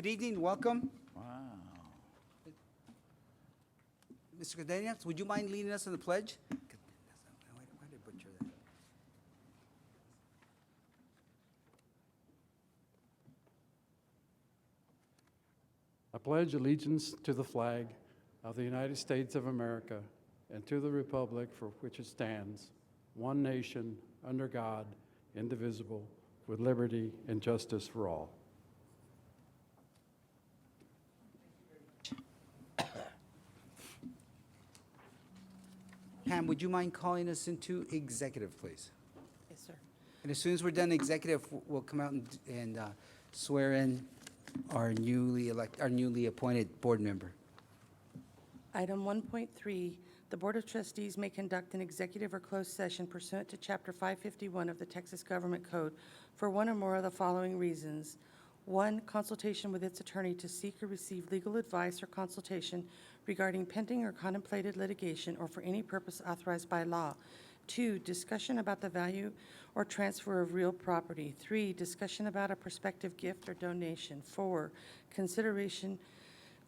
Good evening, welcome. Wow. Mr. Cadenas, would you mind leading us in the pledge? Why did I butcher that? I pledge allegiance to the flag of the United States of America and to the republic for which it stands, one nation, under God, indivisible, with liberty and justice for all. Pam, would you mind calling us into executive, please? Yes, sir. And as soon as we're done executive, we'll come out and swear in our newly appointed board member. Item 1.3, the Board of Trustees may conduct an executive or closed session pursuant to Chapter 551 of the Texas Government Code for one or more of the following reasons. 1, consultation with its attorney to seek or receive legal advice or consultation regarding pending or contemplated litigation or for any purpose authorized by law. 2, discussion about the value or transfer of real property. 3, discussion about a prospective gift or donation. 4, consideration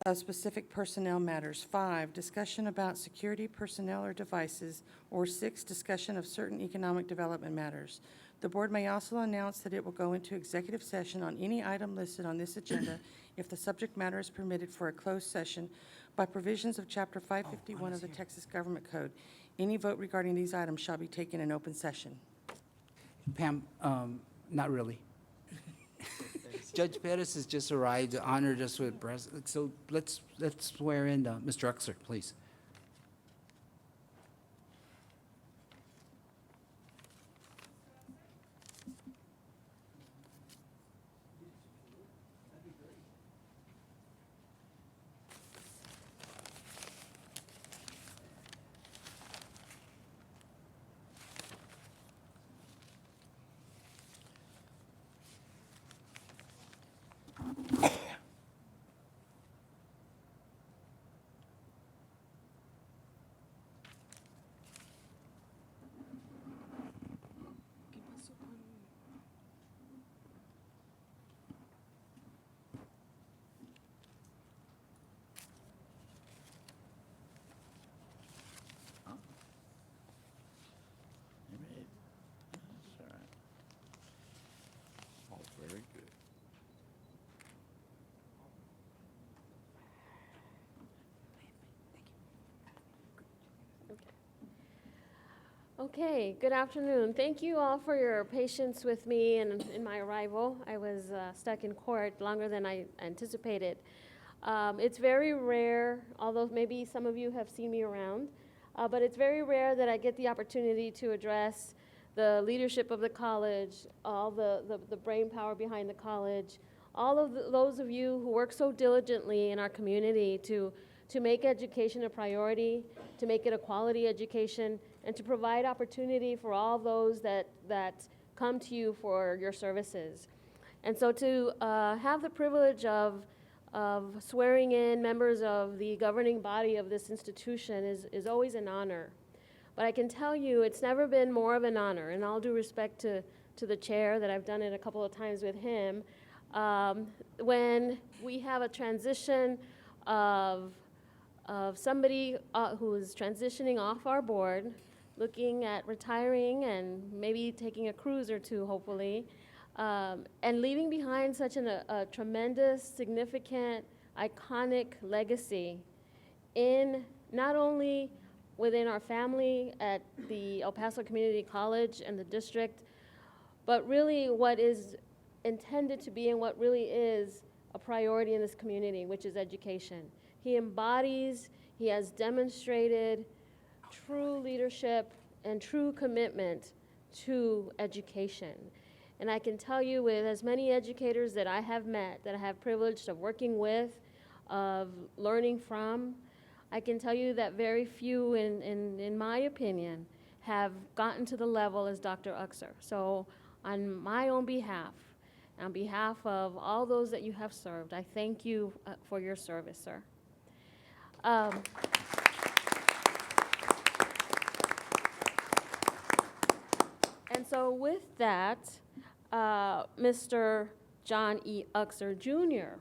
of specific personnel matters. 5, discussion about security personnel or devices. Or 6, discussion of certain economic development matters. The board may also announce that it will go into executive session on any item listed on this agenda if the subject matter is permitted for a closed session by provisions of Chapter 551 of the Texas Government Code. Any vote regarding these items shall be taken in open session. Pam, not really. Judge Perez has just arrived, honored us with breast, so let's swear in Mr. Uxer, please. You made. That's all right. Oh, very good. Okay, good afternoon. Thank you all for your patience with me and in my arrival. I was stuck in court longer than I anticipated. It's very rare, although maybe some of you have seen me around, but it's very rare that I get the opportunity to address the leadership of the college, all the brain power behind the college, all of those of you who work so diligently in our community to make education a priority, to make it a quality education, and to provide opportunity for all those that come to you for your services. And so to have the privilege of swearing in members of the governing body of this institution is always an honor. But I can tell you it's never been more of an honor, and all due respect to the chair that I've done it a couple of times with him, when we have a transition of somebody who is transitioning off our board, looking at retiring and maybe taking a cruise or two, hopefully, and leaving behind such a tremendous, significant, iconic legacy in not only within our family at the El Paso Community College and the district, but really what is intended to be and what really is a priority in this community, which is education. He embodies, he has demonstrated true leadership and true commitment to education. And I can tell you with as many educators that I have met, that I have privileged of working with, of learning from, I can tell you that very few, in my opinion, have gotten to the level as Dr. Uxer. So on my own behalf, on behalf of all those that you have served, I thank you for your service, sir. And so with that, Mr. John E. Uxer Jr.,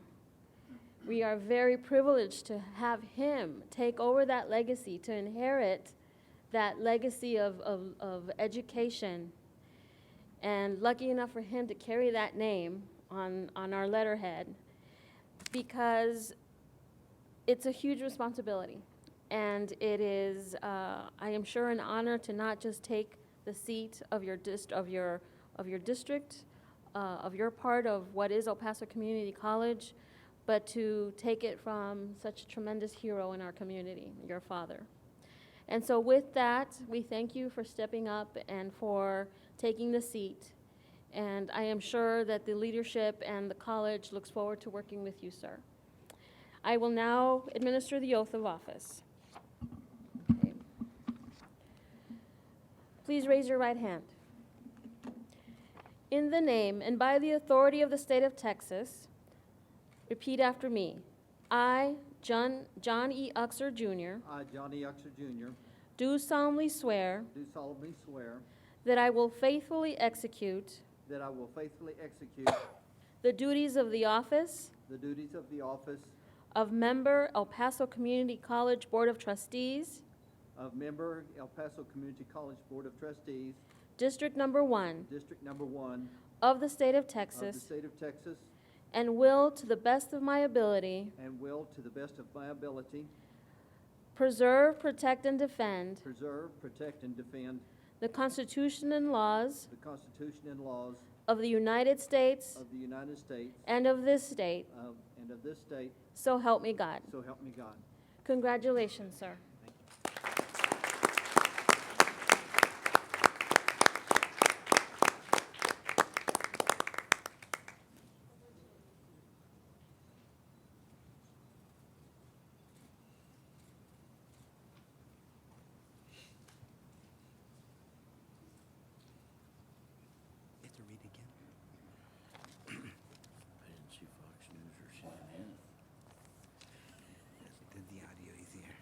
We are very privileged to have him take over that legacy, to inherit that legacy of education. And lucky enough for him to carry that name on our letterhead, because it's a huge responsibility. And it is, I am sure, an honor to not just take the seat of your district, of your part of what is El Paso Community College, but to take it from such a tremendous hero in our community, your father. And so with that, we thank you for stepping up and for taking the seat. And I am sure that the leadership and the college looks forward to working with you, sir. I will now administer the oath of office. Okay. Please raise your right hand. In the name and by the authority of the state of Texas, repeat after me. I, John E. Uxer, Jr., I, John E. Uxer Jr., do solemnly swear do solemnly swear that I will faithfully execute that I will faithfully execute the duties of the office the duties of the office of member El Paso Community College Board of Trustees, of member El Paso Community College Board of Trustees, District Number 1 District Number 1 of the state of of the Texas, state of Texas, and will, to the best of my ability, and will, to the best of my ability, preserve, protect, and defend preserve, protect, and defend the Constitution and laws the Constitution and laws of the United States of the United States and of this state, and of this state, so help me God. so help me God. Congratulations, sir. You have to read again. I didn't see Fox News or CNN. Then the audio is here.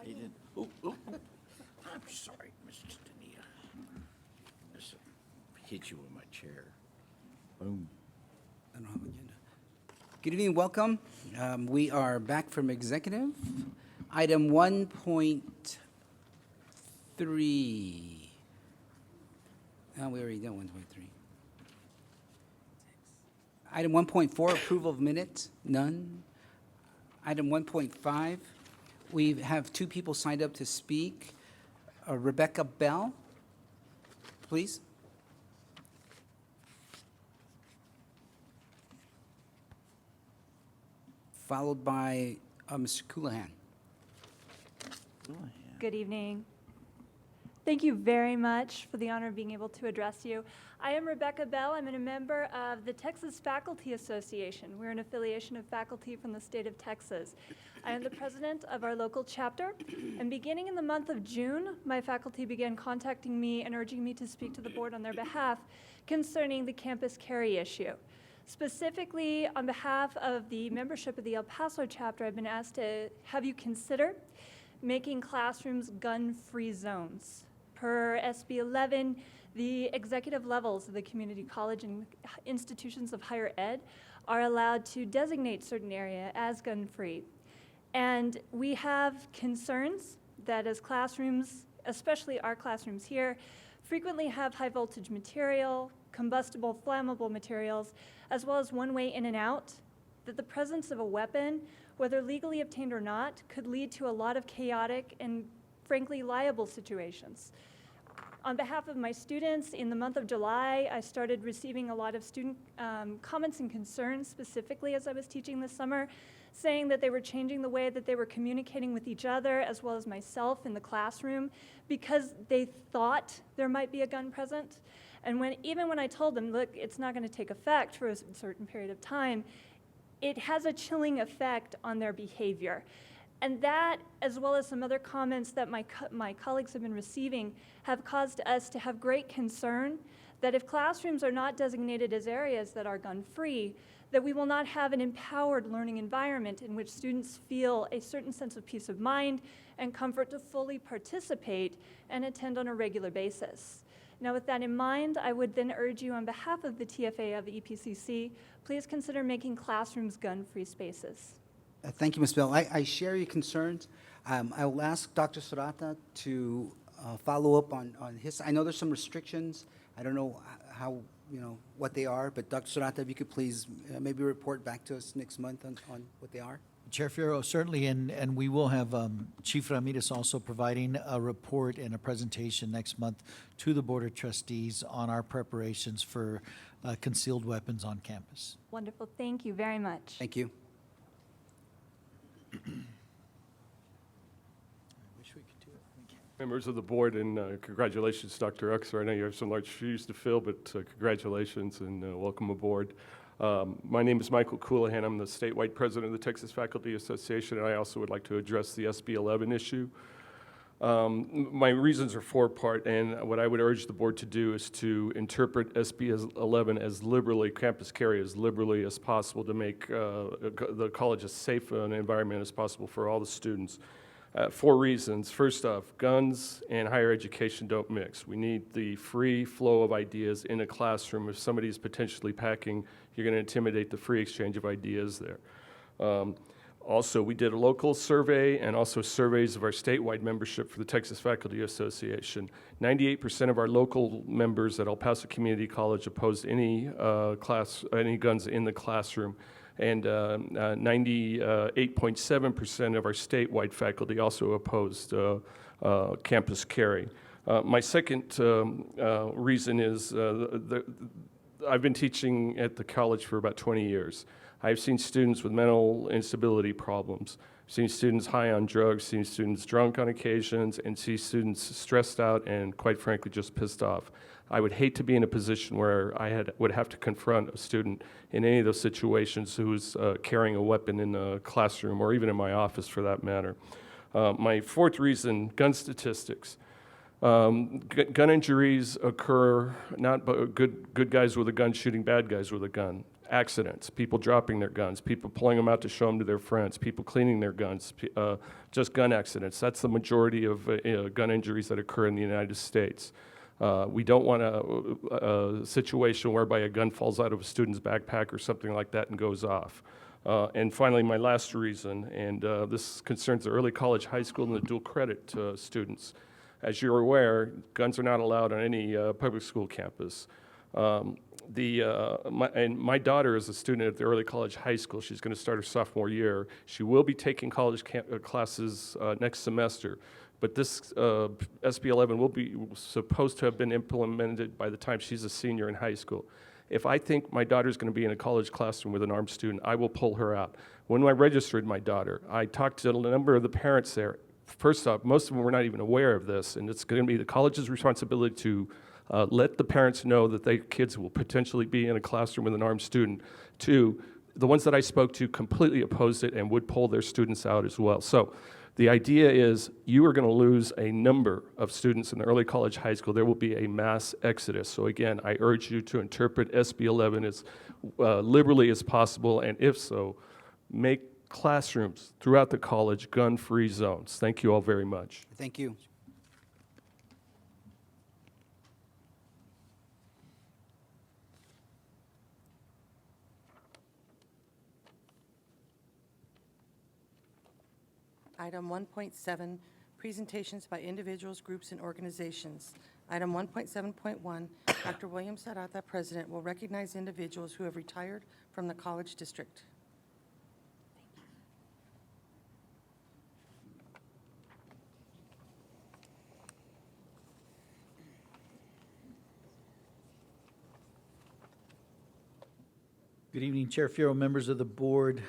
He didn't. Ooh, ooh, ooh. I'm sorry, Mr. Dania. Just hit you with my chair. Boom. I don't have an agenda. Good evening, welcome. We are back from executive. Item 1.3. Oh, we already done 1.3. Item 1.4, approval of minutes, none. Item 1.5, we have two people signed up to speak. Rebecca Bell, please. Followed by Mr. Coulihan. Good evening. Thank you very much for the honor of being able to address you. I am Rebecca Bell. I'm a member of the Texas Faculty Association. We're an affiliation of faculty from the state of Texas. I am the president of our local chapter, and beginning in the month of June, my faculty began contacting me and urging me to speak to the board on their behalf concerning the campus carry issue. Specifically, on behalf of the membership of the El Paso chapter, I've been asked to have you consider making classrooms gun-free zones. Per SB 11, the executive levels of the community college and institutions of higher ed are allowed to designate certain area as gun-free. And we have concerns that as classrooms, especially our classrooms here, frequently have high voltage material, combustible, flammable materials, as well as one-way in and out, that the presence of a weapon, whether legally obtained or not, could lead to a lot of chaotic and frankly liable situations. On behalf of my students, in the month of July, I started receiving a lot of student comments and concerns, specifically as I was teaching this summer, saying that they were changing the way that they were communicating with each other, as well as myself in the classroom, because they thought there might be a gun present. And even when I told them, look, it's not going to take effect for a certain period of time, it has a chilling effect on their behavior. And that, as well as some other comments that my colleagues have been receiving, have caused us to have great concern that if classrooms are not designated as areas that are gun-free, that we will not have an empowered learning environment in which students feel a certain sense of peace of mind and comfort to fully participate and attend on a regular basis. Now, with that in mind, I would then urge you on behalf of the TFA of the EPCC, please consider making classrooms gun-free spaces. Thank you, Ms. Bell. I share your concerns. I will ask Dr. Serrata to follow up on his. I know there's some restrictions. I don't know how, what they are, but Dr. Serrata, if you could please maybe report back to us next month on what they are. Chair Fierro, certainly, and we will have Chief Ramirez also providing a report and a presentation next month to the Board of Trustees on our preparations for concealed weapons on campus. Wonderful. Thank you very much. Thank you. I wish we could do it. We can't. Members of the board, and congratulations, Dr. Uxer. I know you have some large shoes to fill, but congratulations and welcome aboard. My name is Michael Coulihan. I'm the statewide president of the Texas Faculty Association, and I also would like to address the SB 11 issue. My reasons are four-part, and what I would urge the board to do is to interpret SB 11 as liberally, campus carry as liberally as possible to make the college as safe an environment as possible for all the students. Four reasons. First off, guns and higher education don't mix. We need the free flow of ideas in a classroom. If somebody's potentially packing, you're going to intimidate the free exchange of ideas there. Also, we did a local survey and also surveys of our statewide membership for the Texas Faculty Association. 98% of our local members at El Paso Community College opposed any guns in the classroom, and 98.7% of our statewide faculty also opposed campus carry. My second reason is I've been teaching at the college for about 20 years. I've seen students with mental instability problems. I've seen students high on drugs, seen students drunk on occasions, and see students stressed out and, quite frankly, just pissed off. I would hate to be in a position where I would have to confront a student in any of those situations who's carrying a weapon in the classroom or even in my office for that matter. My fourth reason, gun statistics. Gun injuries occur not by good guys with a gun shooting bad guys with a gun. accidents, people dropping their guns, people pulling them out to show them to their friends, people cleaning their guns, just gun accidents. That's the majority of gun injuries that occur in the United States. We don't want a situation whereby a gun falls out of a student's backpack or something like that and goes off. And finally, my last reason, and this concerns the early college, high school, and the dual credit students. As you're aware, guns are not allowed on any public school campus. My daughter is a student at the early college high school. She's going to start her sophomore year. She will be taking college classes next semester. But this SB 11 will be supposed to have been implemented by the time she's a senior in high school. If I think my daughter's going to be in a college classroom with an armed student, I will pull her out. When I registered my daughter, I talked to a number of the parents there. First off, most of them were not even aware of this, and it's going to be the college's responsibility to let the parents know that their kids will potentially be in a classroom with an armed student. Two, the ones that I spoke to completely opposed it and would pull their students out as well. So the idea is you are going to lose a number of students in the early college, high school. There will be a mass exodus. So again, I urge you to interpret SB 11 as liberally as possible, and if so, make classrooms throughout the college gun-free zones. Thank you all very much. Thank you. Item 1.7, presentations by individuals, groups, and organizations. Item 1.7.1, Dr. William Sarata, President, will recognize individuals who have retired from the college district. Good evening, Chair Fierro, members of the board.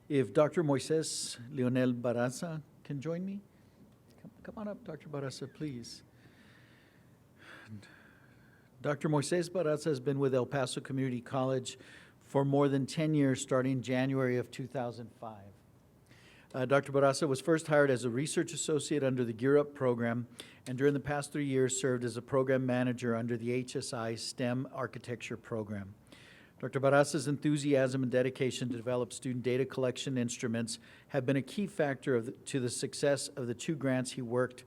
If Dr. Moises Leonel Barraza can join me? Come on up, Dr. Barraza, please. Dr. Moises Barraza has been with El Paso Community College for more than 10 years, starting January of 2005. Dr. Barraza was first hired as a research associate under the Gear Up program, and during the past 3 years served as a program manager under the HSI STEM architecture program. Dr. Barraza's enthusiasm and dedication to develop student data collection instruments have been a key factor to the success of the 2 grants he worked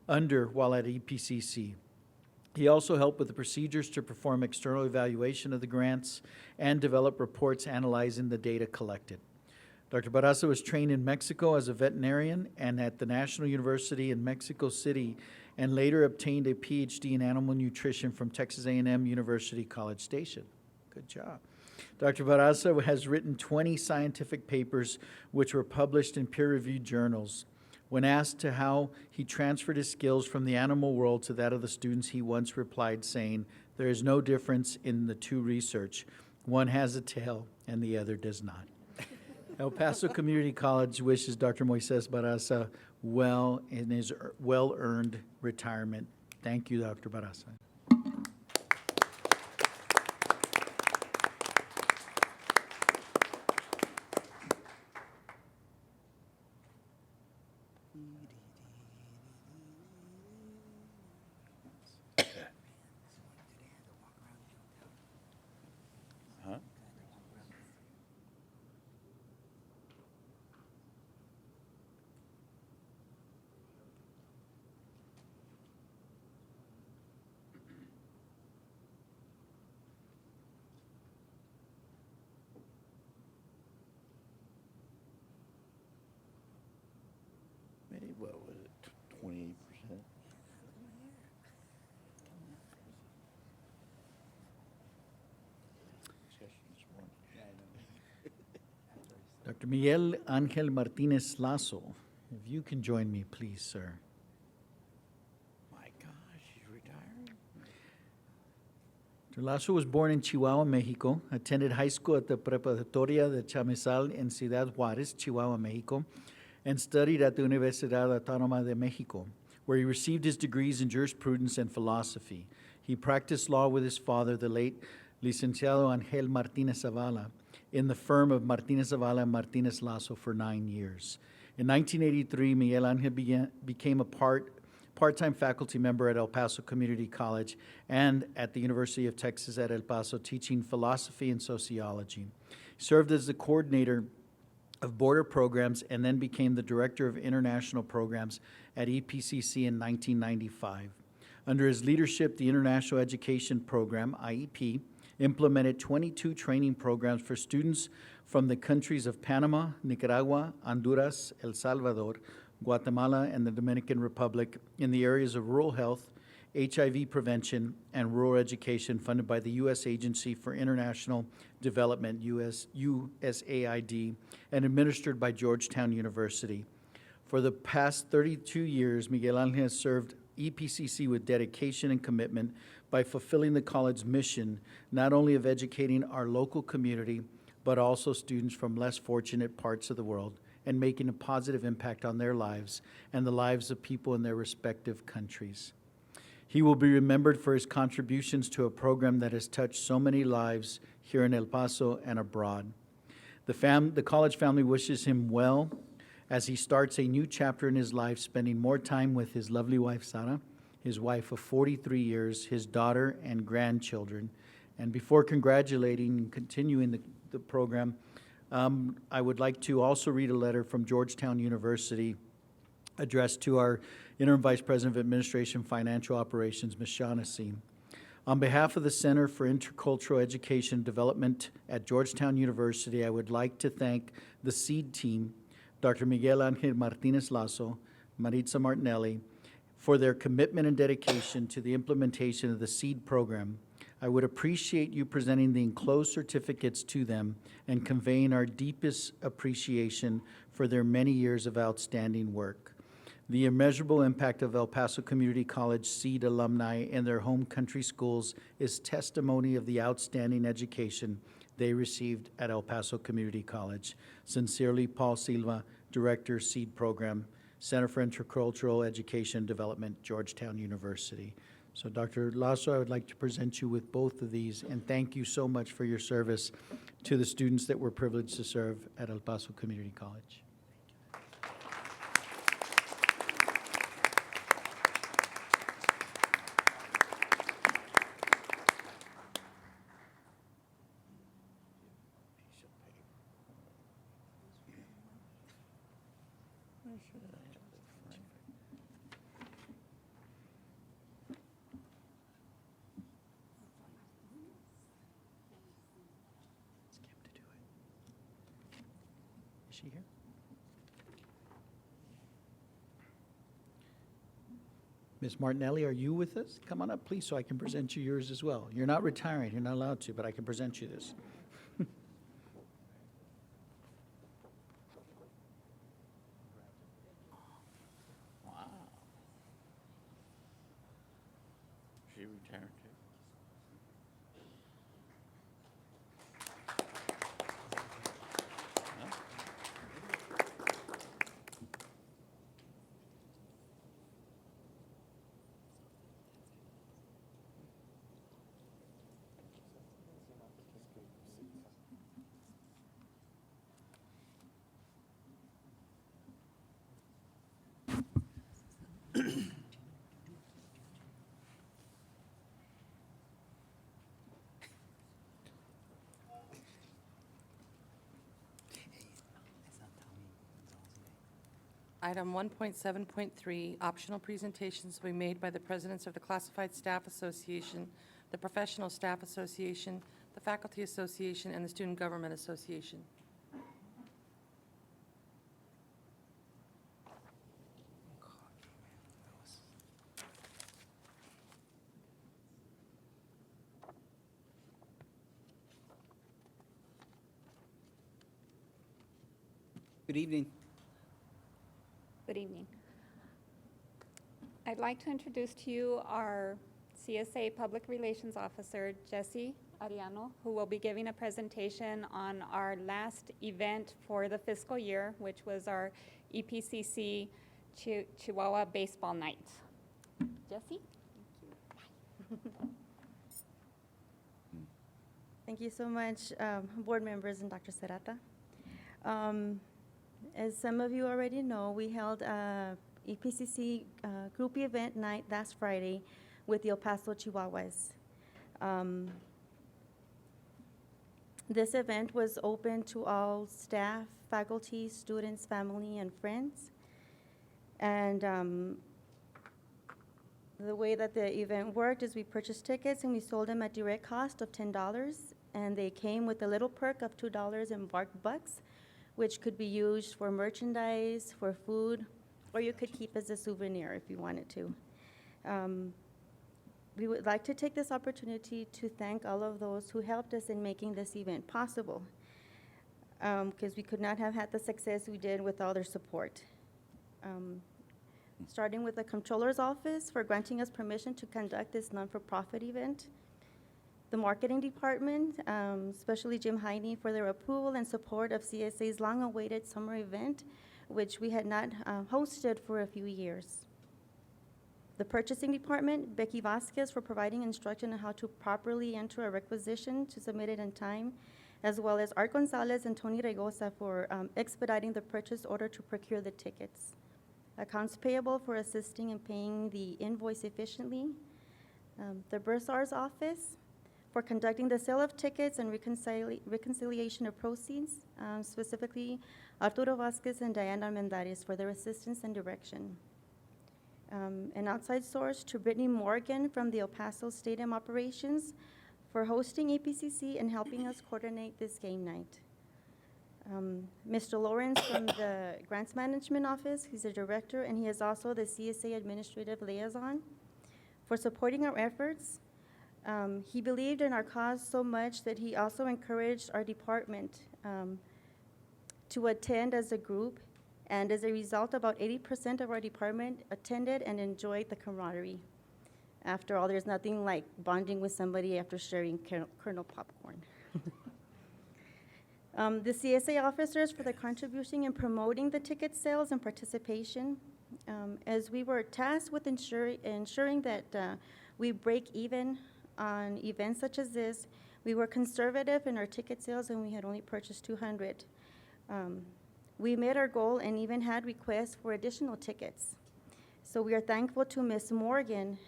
under while at EPCC. He also helped with the procedures to perform external evaluation of the grants and develop reports analyzing the data collected. Dr. Barraza was trained in Mexico as a veterinarian and at the National University in Mexico City, and later obtained a PhD in animal nutrition from Texas A&M University College Station. Good job. Dr. Barraza has written 20 scientific papers which were published in peer-reviewed journals. When asked to how he transferred his skills from the animal world to that of the students, he once replied saying, "There is no difference in the 2 research. One has a tail and the other does not." El Paso Community College wishes Dr. Moises Barraza well in his well-earned retirement. Thank you, Dr. Barraza. Maybe, what was it, 28%? Dr. Miguel Angel Martinez Lazo, if you can join me, please, sir. My gosh, he's retiring? Dr. Lazo was born in Chihuahua, Mexico, attended high school at the Preparatoria de Chamizal in Ciudad Juárez, Chihuahua, Mexico, and studied at the Universidad Autónoma de Mexico, where he received his degrees in jurisprudence and philosophy. He practiced law with his father, the late Licenciado Angel Martinez Zavala, in the firm of Martinez Zavala and Martinez Lazo for 9 years. In 1983, Miguel Angel became a part-time faculty member at El Paso Community College and at the University of Texas at El Paso, teaching philosophy and sociology. He served as the coordinator of border programs and then became the director of international programs at EPCC in 1995. Under his leadership, the International Education Program, IEP, implemented 22 training programs for students from the countries of Panama, Nicaragua, Honduras, El Salvador, Guatemala, and the Dominican Republic in the areas of rural health, HIV prevention, and rural education funded by the U.S. Agency for International Development, USAID, and administered by Georgetown University. For the past 32 years, Miguel Ángel has served EPCC with dedication and commitment by fulfilling the college's mission, not only of educating our local community, but also students from less fortunate parts of the world, and making a positive impact on their lives and the lives of people in their respective countries. He will be remembered for his contributions to a program that has touched so many lives here in El Paso and abroad. The college family wishes him well as he starts a new chapter in his life, spending more time with his lovely wife, Sara, his wife of 43 years, his daughter and grandchildren. And before congratulating and continuing the program, I would like to also read a letter from Georgetown University addressed to our Interim Vice President of Administration Financial Operations, Ms. Shaughnessy. On behalf of the Center for Intercultural Education and Development at Georgetown University, I would like to thank the SEED team, Dr. Miguel Ángel Martinez Lasso, Maritza Martinelli, for their commitment and dedication to the implementation of the SEED program. I would appreciate you presenting the enclosed certificates to them and conveying our deepest appreciation for their many years of outstanding work. The immeasurable impact of El Paso Community College SEED alumni in their home country schools is testimony of the outstanding education they received at El Paso Community College. Sincerely, Paul Silva, Director, SEED Program, Center for Intercultural Education and Development, Georgetown University. So, Dr. Lasso, I would like to present you with both of these, and thank you so much for your service to the students that we're privileged to serve at El Paso Community College. Is she here? Ms. Martinelli, are you with us? Come on up, please, so I can present you yours as well. You're not retiring, you're not allowed to, but I can present you this. Wow. She retired too? Item 1.7.3, optional presentations will be made by the presidents of the Classified Staff Association, the Professional Staff Association, the Faculty Association, and the Student Government Association. Good evening. Good evening. I'd like to introduce to you our CSA Public Relations Officer, Jesse Ariano, who will be giving a presentation on our last event for the fiscal year, which was our EPCC Chihuahua Baseball Night. Jesse? Thank you so much, board members and Dr. Serrata. As some of you already know, we held a EPCC group event night last Friday with the El Paso Chihuahuas. This event was open to all staff, faculty, students, family, and friends. And the way that the event worked is we purchased tickets and we sold them at direct cost of $10. And they came with a little perk of $2 in bark bucks, which could be used for merchandise, for food, or you could keep as a souvenir if you wanted to. We would like to take this opportunity to thank all of those who helped us in making this event possible, because we could not have had the success we did with all their support. Starting with the Comptroller's Office for granting us permission to conduct this non-for-profit event, the Marketing Department, especially Jim Heine, for their approval and support of CSA's long-awaited summer event, which we had not hosted for a few years. The Purchasing Department, Becky Vasquez, for providing instruction on how to properly enter a requisition to submit it in time, as well as Art Gonzalez and Tony Regosa for expediting the purchase order to procure the tickets. Accounts Payable for assisting in paying the invoice efficiently. The Bursar's Office for conducting the sale of tickets and reconciliation of proceeds, specifically Arturo Vasquez and Diana Mendares for their assistance and direction. An outside source to Brittany Morgan from the El Paso Stadium Operations for hosting EPCC and helping us coordinate this game night. Mr. Lawrence from the Grants Management Office, he's the director, and he is also the CSA Administrative Liaison, for supporting our efforts. He believed in our cause so much that he also encouraged our department to attend as a group, and as a result, about 80% of our department attended and enjoyed the camaraderie. After all, there's nothing like bonding with somebody after sharing kernel popcorn. The CSA officers for the contribution in promoting the ticket sales and participation, as we were tasked with ensuring that we break even on events such as this. We were conservative in our ticket sales, and we had only purchased 200. We met our goal and even had requests for additional tickets. So we are thankful to Ms. Morgan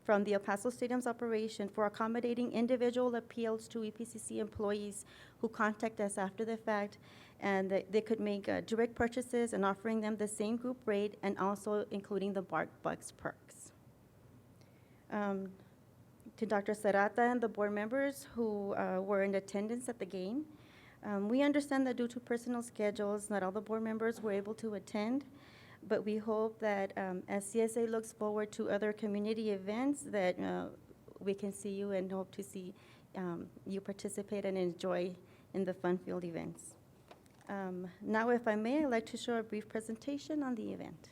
from the El Paso Stadium's operation for accommodating individual appeals to EPCC employees who contact us after the fact, and that they could make direct purchases and offering them the same group rate and also including the bark bucks perks. To Dr. Serrata and the board members who were in attendance at the game, we understand that due to personal schedules, not all the board members were able to attend, but we hope that as CSA looks forward to other community events, that we can see you and hope to see you participate and enjoy in the fun-filled events. Now, if I may, I'd like to show a brief presentation on the event.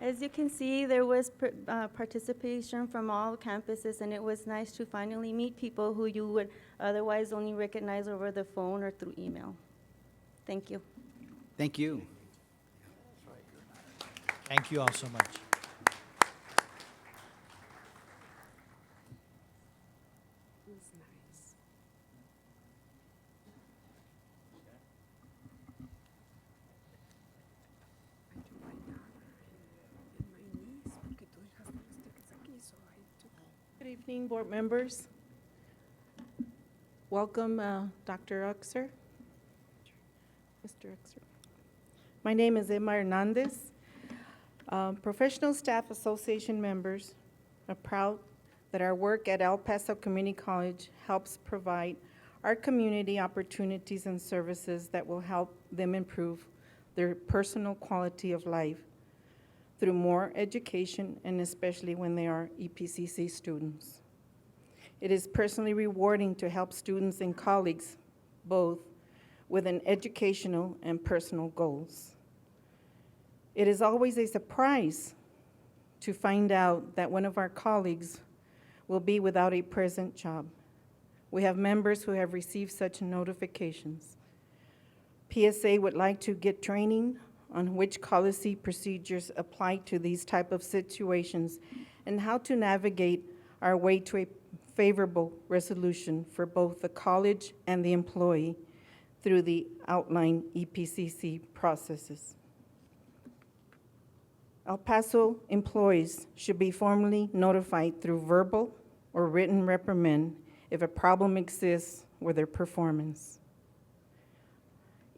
As you can see, there was participation from all campuses, and it was nice to finally meet people who you would otherwise only recognize over the phone or through email. Thank you. Thank you. Thank you all so much. Good evening, board members. Welcome, Dr. Uxer. Mr. Uxer. My name is Emma Hernandez. Professional Staff Association members are proud that our work at El Paso Community College helps provide our community opportunities and services that will help them improve their personal quality of life through more education, and especially when they are EPCC students. It is personally rewarding to help students and colleagues both with an educational and personal goals. It is always a surprise to find out that one of our colleagues will be without a present job. We have members who have received such notifications. PSA would like to get training on which policy procedures apply to these type of situations and how to navigate our way to a favorable resolution for both the college and the employee through the outlined EPCC processes. El Paso employees should be formally notified through verbal or written reprimand if a problem exists with their performance.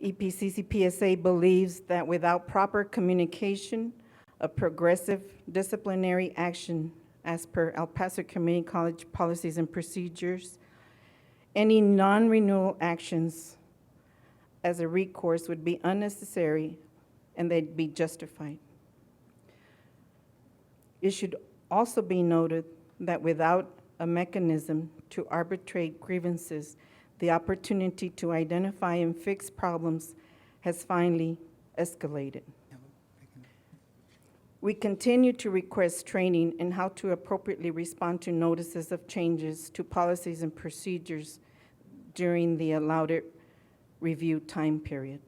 EPCC PSA believes that without proper communication of progressive disciplinary action as per El Paso Community College policies and procedures, any non-renewal actions as a recourse would be unnecessary and they'd be justified. It should also be noted that without a mechanism to arbitrate grievances, the opportunity to identify and fix problems has finally escalated. We continue to request training in how to appropriately respond to notices of changes to policies and procedures during the allowed review time period.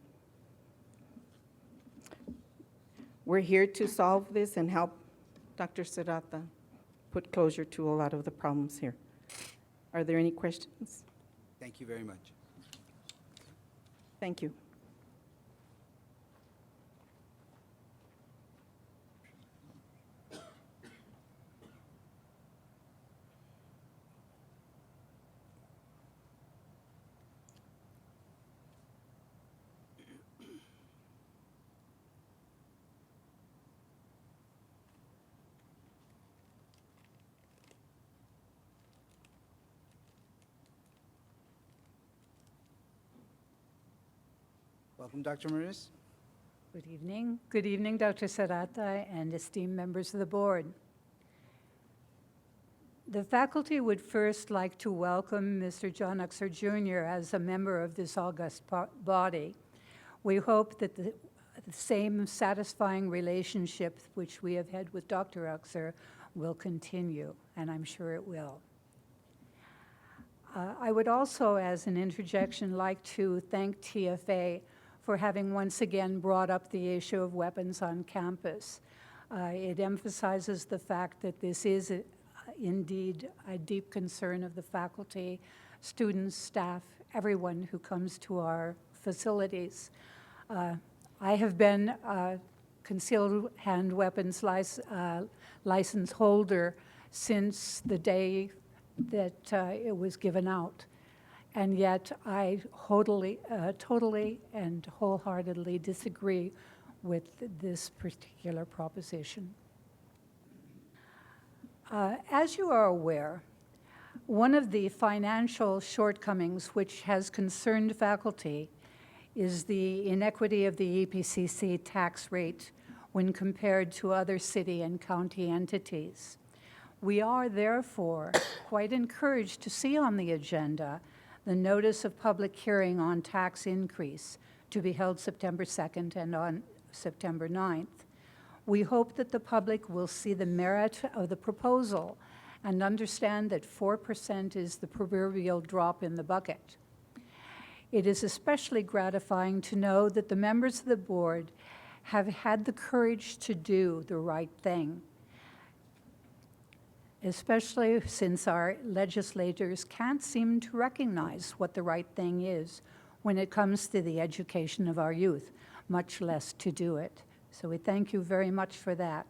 We're here to solve this and help Dr. Serrata put closure to a lot of the problems here. Are there any questions? Thank you very much. Thank you. Welcome, Dr. Mariz. Good evening. Good evening, Dr. Serrata and esteemed members of the board. The faculty would first like to welcome Mr. John Uxer Jr. as a member of this august body. We hope that the same satisfying relationship which we have had with Dr. Uxer will continue, and I'm sure it will. I would also, as an interjection, like to thank TFA for having once again brought up the issue of weapons on campus. It emphasizes the fact that this is indeed a deep concern of the faculty, students, staff, everyone who comes to our facilities. I have been a concealed hand weapons license holder since the day that it was given out. And yet I totally and wholeheartedly disagree with this particular proposition. As you are aware, one of the financial shortcomings which has concerned faculty is the inequity of the EPCC tax rate when compared to other city and county entities. We are therefore quite encouraged to see on the agenda the notice of public hearing on tax increase to be held September 2nd and on September 9th. We hope that the public will see the merit of the proposal and understand that 4% is the proverbial drop in the bucket. It is especially gratifying to know that the members of the board have had the courage to do the right thing, especially since our legislators can't seem to recognize what the right thing is when it comes to the education of our youth, much less to do it. So we thank you very much for that.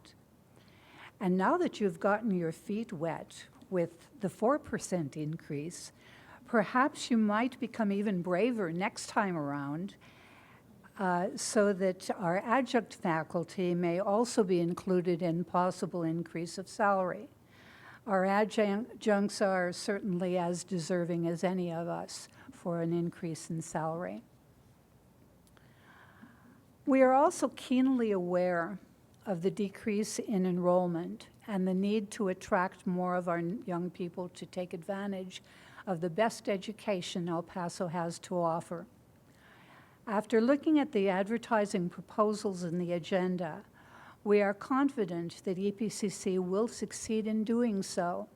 And now that you've gotten your feet wet with the 4% increase, perhaps you might become even braver next time around so that our adjunct faculty may also be included in possible increase of salary. Our adjuncts are certainly as deserving as any of us for an increase in salary. We are also keenly aware of the decrease in enrollment and the need to attract more of our young people to take advantage of the best education El Paso has to offer. After looking at the advertising proposals in the agenda, we are confident that EPCC will succeed in doing so.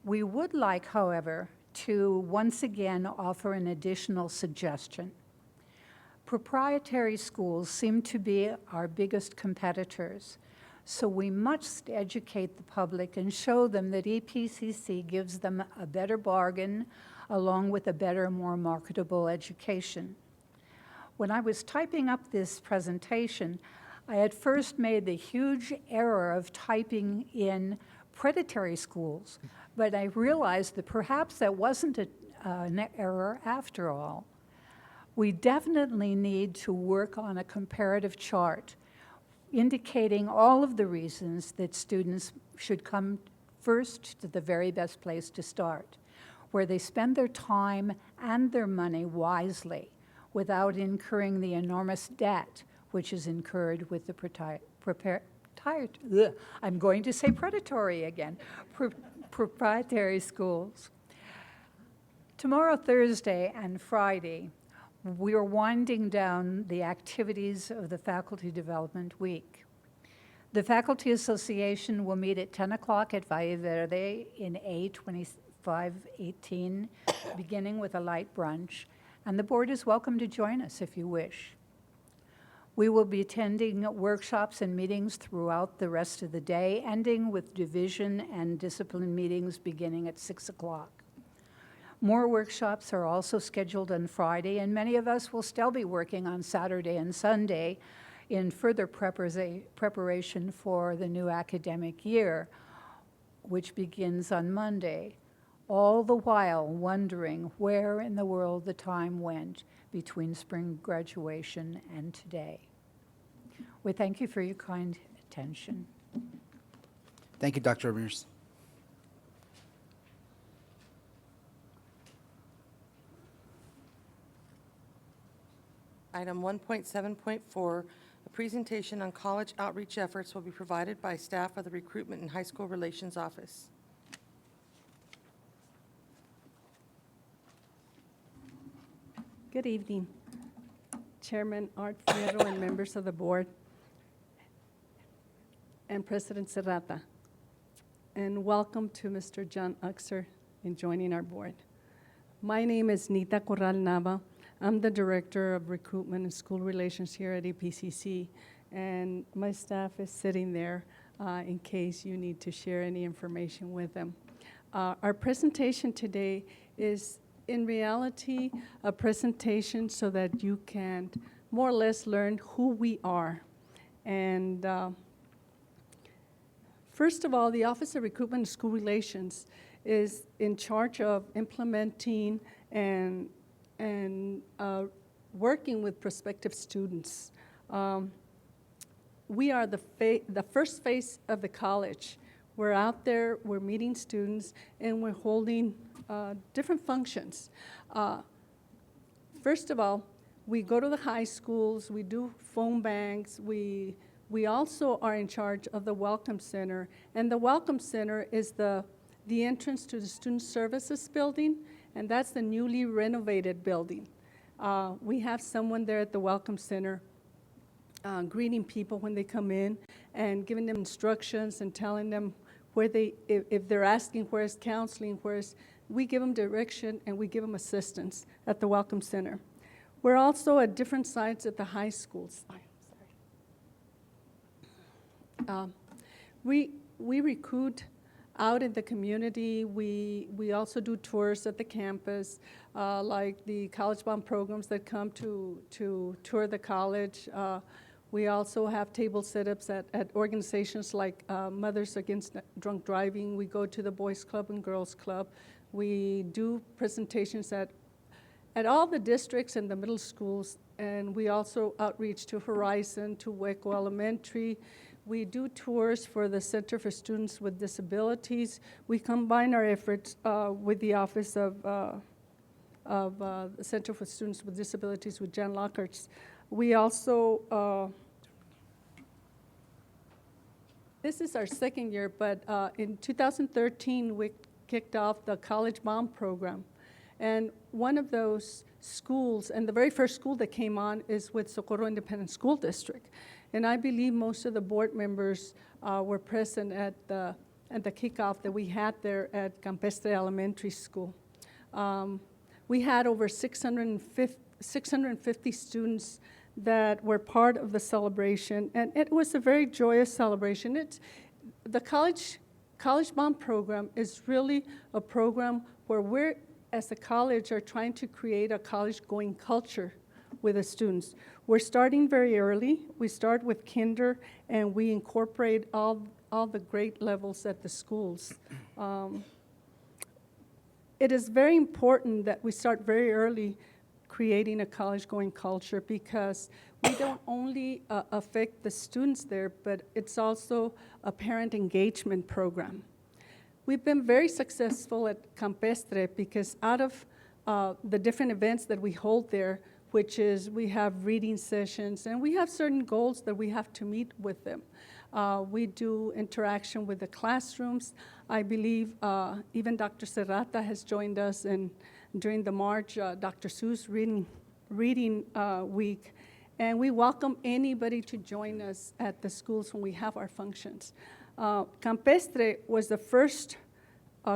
We would like, however, to once again offer an additional suggestion. Proprietary schools seem to be our biggest competitors, so we must educate the public and show them that EPCC gives them a better bargain along with a better, more marketable education. When I was typing up this presentation, I had first made the huge error of typing in predatory schools, but I realized that perhaps that wasn't an error after all. We definitely need to work on a comparative chart indicating all of the reasons that students should come first to the very best place to start, where they spend their time and their money wisely without incurring the enormous debt which is incurred with the proprietary schools. Tomorrow, Thursday, and Friday, we are winding down the activities of the Faculty Development Week. The Faculty Association will meet at 10 o'clock at Valle Verde in A2518, beginning with a light brunch, and the board is welcome to join us if you wish. We will be attending workshops and meetings throughout the rest of the day, ending with division and discipline meetings beginning at 6 o'clock. More workshops are also scheduled on Friday, and many of us will still be working on Saturday and Sunday in further preparation for the new academic year, which begins on Monday, all the while wondering where in the world the time went between spring graduation and today. We thank you for your kind attention. Thank you, Dr. Ramirez. Item 1.7.4, a presentation on college outreach efforts will be provided by staff of the Recruitment and High School Relations Office. Good evening, Chairman Art Fierro and members of the board, and President Serrata. And welcome to Mr. John Uxer in joining our board. My name is Nita Corral Nava. I'm the Director of Recruitment and School Relations here at EPCC, and my staff is sitting there in case you need to share any information with them. Our presentation today is in reality a presentation so that you can more or less learn who we are. And first of all, the Office of Recruitment and School Relations is in charge of implementing and working with prospective students. We are the first phase of the college. We're out there, we're meeting students, and we're holding different functions. First of all, we go to the high schools, we do phone banks, we also are in charge of the Welcome Center, and the Welcome Center is the entrance to the Student Services building, and that's the newly renovated building. We have someone there at the Welcome Center greeting people when they come in and giving them instructions and telling them where if they're asking where's counseling, we give them direction and we give them assistance at the Welcome Center. We're also at different sites at the high schools. We recruit out in the community. We also do tours at the campus, like the college bound programs that come to tour the college. We also have table setups at organizations like Mothers Against Drunk Driving. We go to the Boys Club and Girls Club. We do presentations at all the districts and the middle schools, and we also outreach to Horizon, to Hueco Elementary. We do tours for the Center for Students with Disabilities. We combine our efforts with the Office of the Center for Students with Disabilities with Jan Lockhart's. We also, this is our second year, but in 2013, we kicked off the College Bound program. And one of those schools, and the very first school that came on is with Socorro Independent School District. And I believe most of the board members were present at the kickoff that we had there at Campestre Elementary School. We had over 650 students that were part of the celebration, and it was a very joyous celebration. The College Bond Program is really a program where we're, as a college, are trying to create a college-going culture with the students. We're starting very early. We start with kinder, and we incorporate all the grade levels at the schools. It is very important that we start very early creating a college-going culture, because we don't only affect the students there, but it's also a parent engagement program. We've been very successful at Campestre because out of the different events that we hold there, which is we have reading sessions, and we have certain goals that we have to meet with them. We do interaction with the classrooms. I believe even Dr. Serrata has joined us, and during the March, Dr. Seuss reading week. And we welcome anybody to join us at the schools when we have our functions. Campestre was the first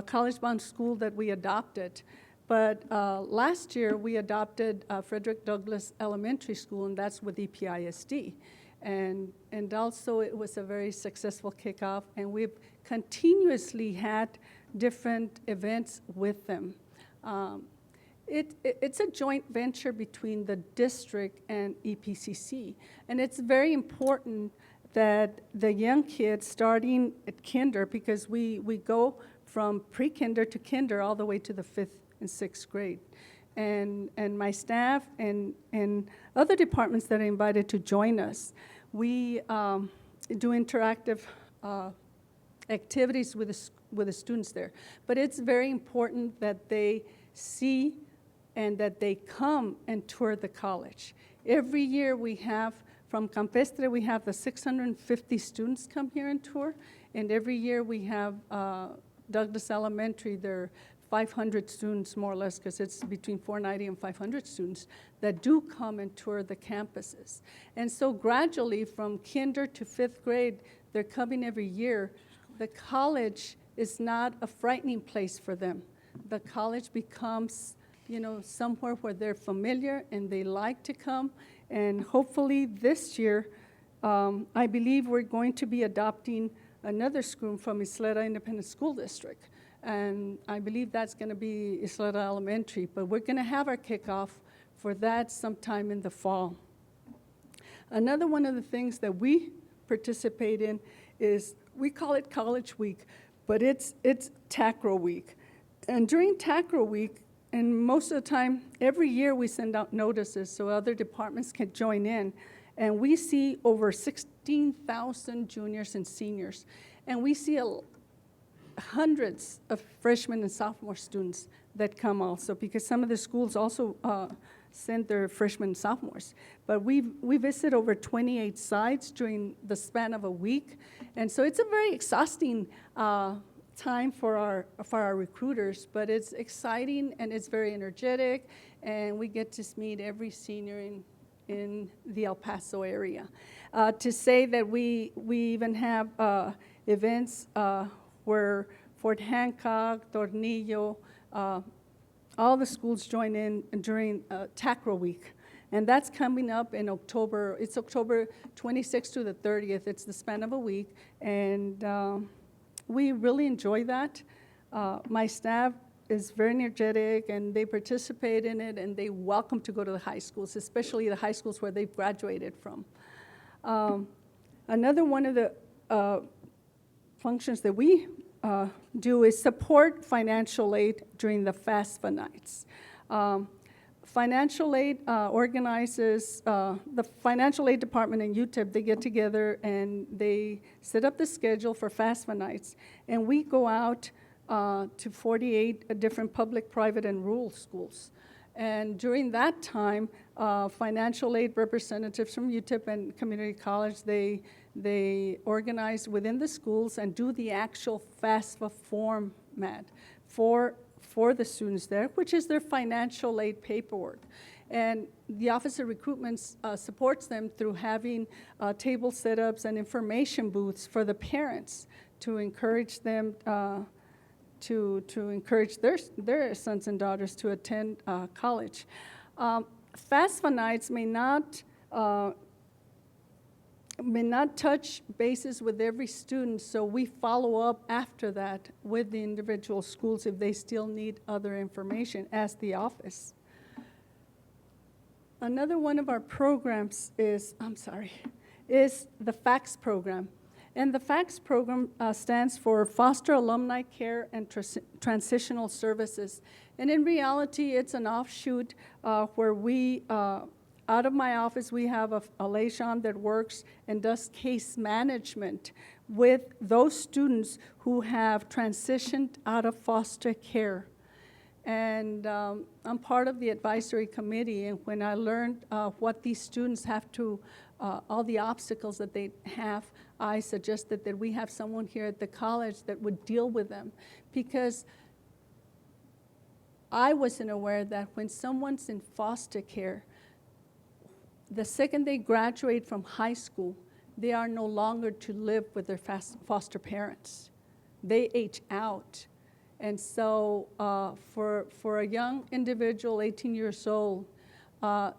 college-bound school that we adopted. But last year, we adopted Frederick Douglass Elementary School, and that's with EPISD. And also, it was a very successful kickoff, and we've continuously had different events with them. It's a joint venture between the district and EPCC, and it's very important that the young kids starting at kinder, because we go from pre-kinder to kinder all the way to the 5th and 6th grade. And my staff and other departments that are invited to join us, we do interactive activities with the students there. But it's very important that they see and that they come and tour the college. Every year we have, from Campestre, we have the 650 students come here and tour, and every year we have Douglass Elementary, there are 500 students more or less, because it's between 490 and 500 students that do come and tour the campuses. And so gradually from kinder to 5th grade, they're coming every year. The college is not a frightening place for them. The college becomes, somewhere where they're familiar and they like to come. And hopefully this year, I believe we're going to be adopting another school from Isleta Independent School District. And I believe that's going to be Isleta Elementary. But we're going to have our kickoff for that sometime in the fall. Another one of the things that we participate in is, we call it College Week, but it's TACRO Week. And during TACRO Week, and most of the time, every year we send out notices so other departments can join in. And we see over 16,000 juniors and seniors. And we see hundreds of freshmen and sophomore students that come also, because some of the schools also send their freshmen and sophomores. But we visit over 28 sites during the span of a week. And so it's a very exhausting time for our recruiters, but it's exciting and it's very energetic, and we get to meet every senior in the El Paso area. To say that we even have events where Fort Hancock, Tornillo, all the schools join in during TACRO Week. And that's coming up in October. It's October 26th to the 30th. It's the span of a week. And we really enjoy that. My staff is very energetic, and they participate in it, and they welcome to go to the high schools, especially the high schools where they've graduated from. Another one of the functions that we do is support financial aid during the FAFSA nights. Financial aid organizes, the financial aid department in UTEP, they get together and they set up the schedule for FAFSA nights. And we go out to 48 different public, private, and rural schools. And during that time, financial aid representatives from UTEP and community college, they organize within the schools and do the actual FAFSA format for for the students there, which is their financial aid paperwork. And the Office of Recruitment supports them through having table setups and information booths for the parents to encourage them to encourage their sons and daughters to attend college. FAFSA nights may not touch bases with every student, so we follow up after that with the individual schools if they still need other information as the office. Another one of our programs is the FACS program. And the FACS program stands for Foster Alumni Care and Transitional Services. And in reality, it's an offshoot where we, out of my office, we have a liaison that works and does case management with those students who have transitioned out of foster care. And I'm part of the advisory committee, and when I learned what these students have to, all the obstacles that they have, I suggested that we have someone here at the college that would deal with them, because I wasn't aware that when someone's in foster care, the second they graduate from high school, they are no longer to live with their foster parents. They age out. And so for a young individual, 18 years old,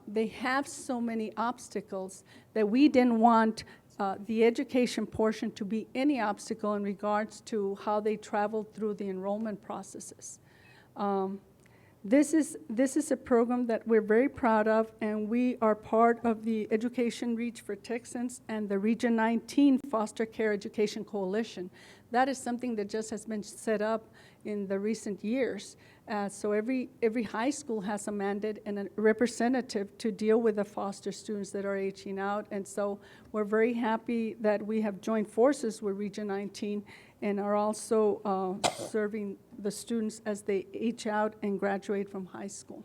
they have so many obstacles that we didn't want the education portion to be any obstacle in regards to how they travel through the enrollment processes. This is a program that we're very proud of, and we are part of the Education Reach for Texans and the Region 19 Foster Care Education Coalition. That is something that just has been set up in the recent years. So every high school has a mandate and a representative to deal with the foster students that are aging out. And so we're very happy that we have joined forces with Region 19 and are also serving the students as they age out and graduate from high school.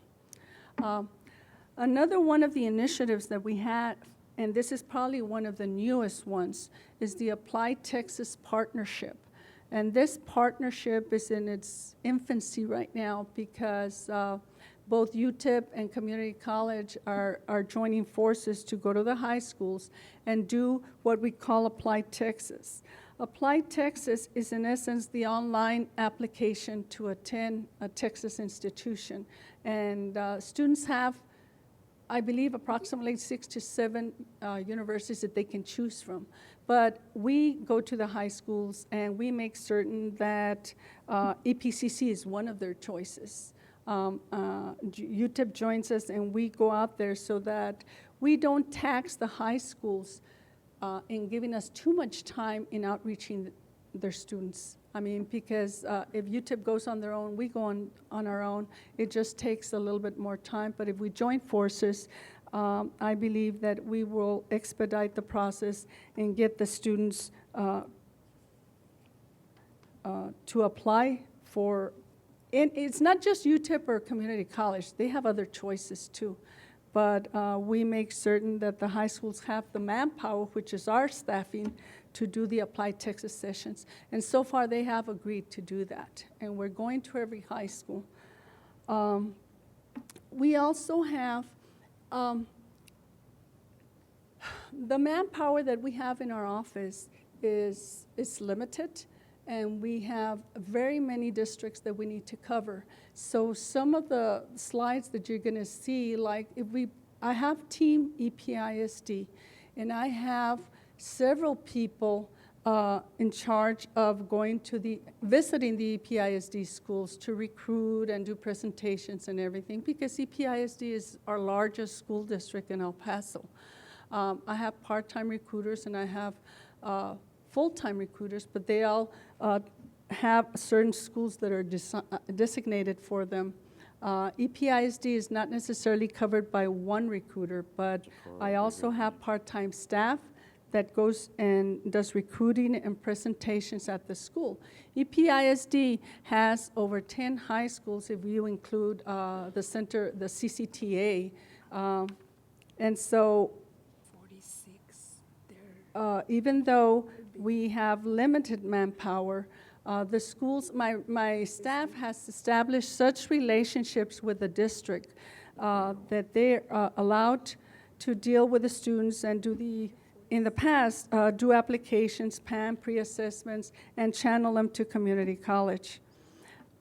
Another one of the initiatives that we had, and this is probably one of the newest ones, is the Apply Texas Partnership. And this partnership is in its infancy right now because both UTEP and community college are joining forces to go to the high schools and do what we call Apply Texas. Apply Texas is in essence the online application to attend a Texas institution. And students have, I believe, approximately 6 to 7 universities that they can choose from. But we go to the high schools and we make certain that EPCC is one of their choices. UTEP joins us and we go out there so that we don't tax the high schools in giving us too much time in outreaching their students. I mean, because if UTEP goes on their own, we go on our own. It just takes a little bit more time. But if we join forces, I believe that we will expedite the process and get the students to apply for, and it's not just UTEP or community college, they have other choices too. But we make certain that the high schools have the manpower, which is our staffing, to do the Apply Texas sessions. And so far they have agreed to do that. And we're going to every high school. We also have the manpower that we have in our office is limited, and we have very many districts that we need to cover. So some of the slides that you're gonna see, like I have Team EPISD, and I have several people in charge of visiting the EPISD schools to recruit and do presentations and everything, because EPISD is our largest school district in El Paso. I have part-time recruiters and I have full-time recruiters, but they all have certain schools that are designated for them. EPISD is not necessarily covered by one recruiter, but I also have part-time staff that goes and does recruiting and presentations at the school. EPISD has over 10 high schools if you include the center, the CCTA. And so 46, even though we have limited manpower, The schools, my staff has established such relationships with the district that they are allowed to deal with the students and in the past, do applications, PAM, pre-assessments, and channel them to community college.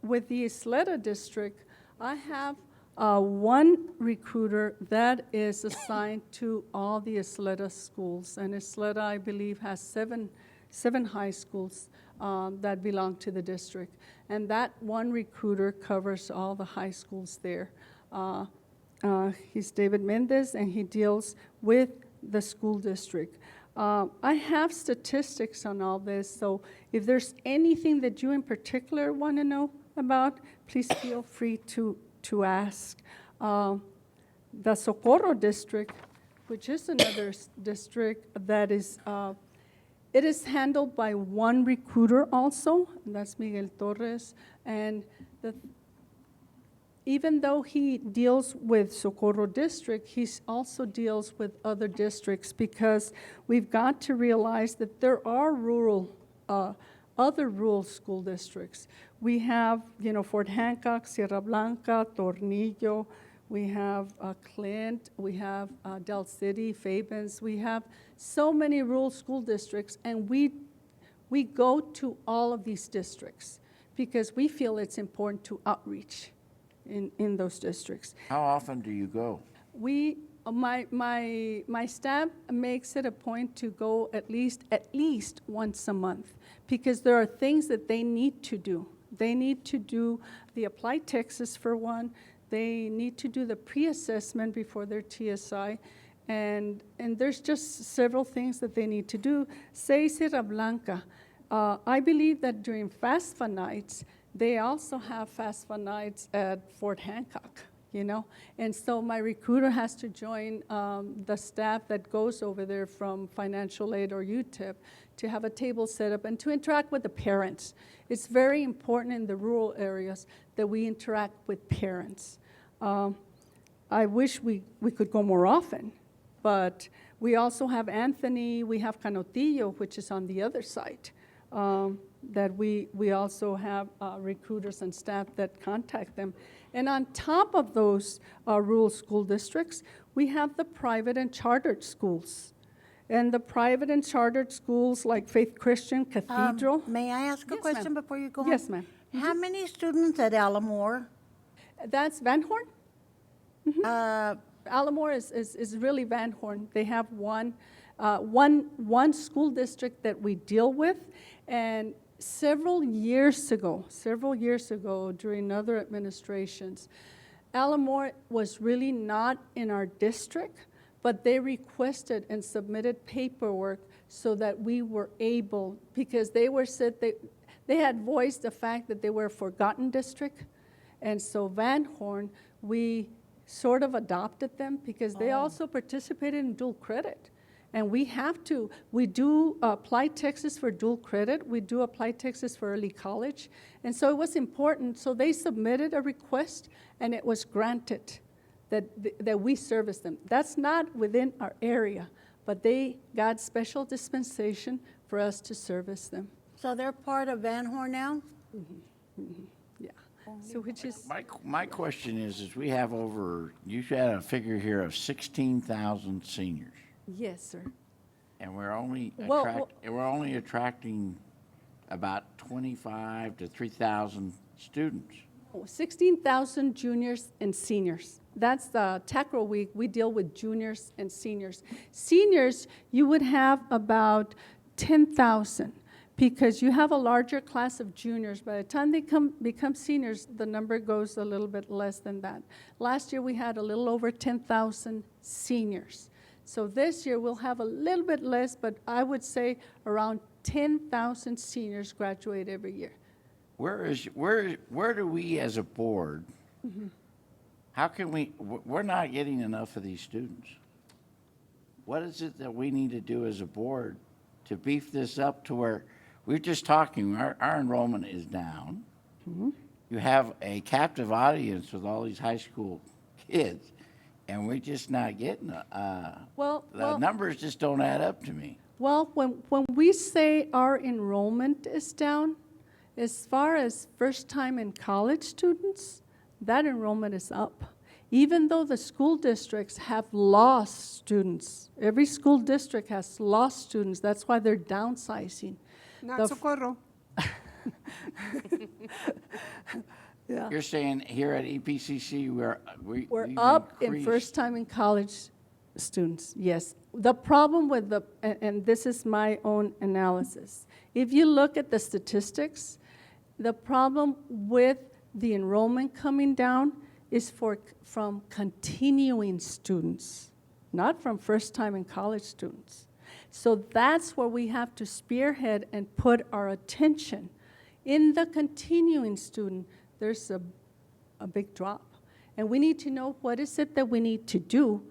With the Isleta district, I have one recruiter that is assigned to all the Isleta schools. And Isleta, I believe, has seven high schools that belong to the district. And that one recruiter covers all the high schools there. He's David Mendez, and he deals with the school district. I have statistics on all this, so if there's anything that you in particular want to know about, please feel free to ask. The Socorro district, which is another district that is, it is handled by one recruiter also, and that's Miguel Torres, and even though he deals with Socorro district, he also deals with other districts, because we've got to realize that there are other rural school districts. We have, Fort Hancock, Sierra Blanca, Tornillo, we have Clint, we have Del City, Fabens. We have so many rural school districts, and we go to all of these districts because we feel it's important to outreach in those districts. How often do you go? My staff makes it a point to go at least once a month, because there are things that they need to do. They need to do the Applied Texas for one. They need to do the pre-assessment before their TSI. And there's just several things that they need to do. Say Sierra Blanca. I believe that during FAFSA nights, they also have FAFSA nights at Fort Hancock, And so my recruiter has to join the staff that goes over there from financial aid or UTEP to have a table set up and to interact with the parents. It's very important in the rural areas that we interact with parents. I wish we could go more often, but we also have Anthony, we have Canotillo, which is on the other side. That we also have recruiters and staff that contact them. And on top of those rural school districts, we have the private and chartered schools. And the private and chartered schools like Faith Christian Cathedral. May I ask a Yes, question ma'am. before you go on? Yes, ma'am. How many students at Alamore? That's Van Horn. Alamore is really Van Horn. They have one school district that we deal with, and several years ago, during other administrations, Alamore was really not in our district, but they requested and submitted paperwork so that we were able, because they had voiced the fact that they were a forgotten district, and so Van Horn, we sort of adopted them because they also participated in dual credit. And we do apply Texas for dual credit. We do apply Texas for early college. And so it was important. So they submitted a request, and it was granted that we service them. That's not within our area, but they got special dispensation for us to service them. So they're part of Van Horn now? Yeah. So which is, My question is we have you had a figure here of 16,000 seniors. yes, sir. And we're only Well, attracting about 25 to 3,000 students. 16,000 juniors and seniors. That's the TACRO week. We deal with juniors and seniors. Seniors, you would have about 10,000 because you have a larger class of juniors. By the time they become seniors, the number goes a little bit less than that. Last year, we had a little over 10,000 seniors. So this year, we'll have a little bit less, but I would say around 10,000 seniors graduate every year. Where do we as a board, how can we're not getting enough of these students. What is it that we need to do as a board to beef this up to where, we're just talking, our enrollment is down. You have a captive audience with all these high school kids, and we're just not getting, the numbers just don't add up to me. Well, when we say our enrollment is down, As far as first-time in college students, that enrollment is up. Even though the school districts have lost students, every school district has lost students, that's why they're downsizing. Not The f- Socorro. Yeah. You're saying here at EPCC, We're we've up in increased- first-time in college students, yes. The problem with and this is my own analysis, if you look at the statistics, the problem with the enrollment coming down is from continuing students, not from first-time in college students. So that's where we have to spearhead and put our attention. In the continuing student, there's a big drop. And we need to know what is it that we need to do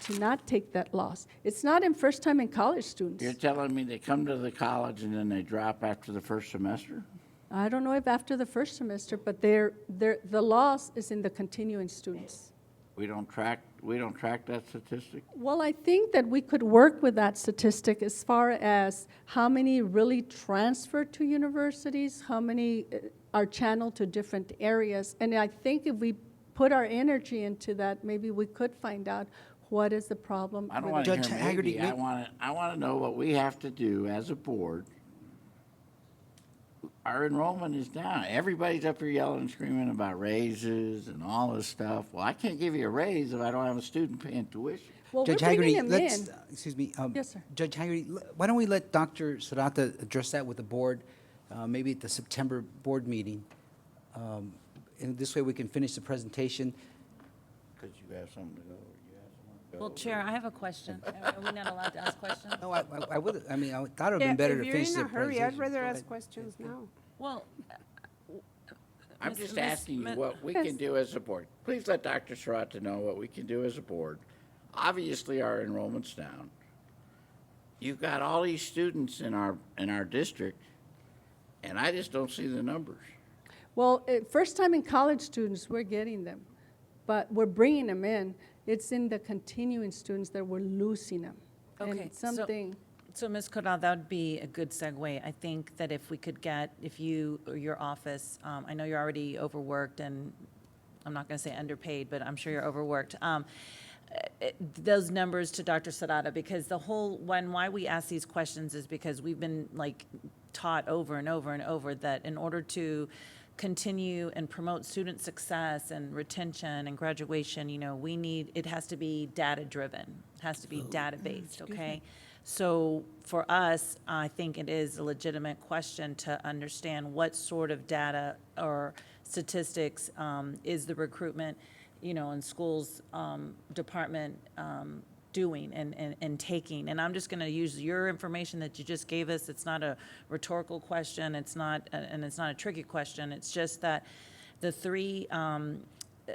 to not take that loss. It's not in first-time in college students. You're telling me they come to the college and then they drop after the first semester? I don't know if after the first semester, but the loss is in the continuing students. We don't track that statistic? Well, I think that we could work with that statistic as far as how many really transfer to universities, how many are channeled to different areas. And I think if we put our energy into that, maybe we could find out what is the problem. I don't with want to it. hear maybe. I want to know what we have to do as a board. Our enrollment is down. Everybody's up here yelling and screaming about raises and all this stuff. Well, I can't give you a raise if I don't have a student paying tuition. Well, Judge we're bringing Haggerty, them let's, in. excuse me. Yes, sir. Judge Haggerty, why don't we let Dr. Sarata address that with the board, maybe at the September board meeting? And this way we can finish the presentation. Because you have something to go. Well, Chair, I have a question. Are we not allowed to ask questions? No, I would, I mean, I thought it would have been better to finish the If you're in a hurry, I'd presentation. rather Go ask ahead. questions now. Well, I'm just asking you what we can do as a board. Please let Dr. Sarata know what we can do as a board. Obviously, our enrollment's down. You've got all these students in our district, and I just don't see the numbers. Well, first-time in college students, we're getting them, but we're bringing them in. It's in the continuing students that we're losing them. okay. And something. So Ms. Corral, that would be a good segue. I think that if we could get, if you or your office, I know you're already overworked and I'm not going to say underpaid, but I'm sure you're overworked. Those numbers to Dr. Sarata, because the whole, why we ask these questions is because we've been like taught over and over and over that in order to continue and promote student success and retention and graduation, you know, it has to be data-driven, it has to be data-based, okay? So for us, I think it is a legitimate question to understand what sort of data or statistics is the recruitment, you know, in schools department doing and taking. And I'm just going to use your information that you just gave us. It's not a rhetorical question. It's not, and it's not a tricky question. It's just that the three, and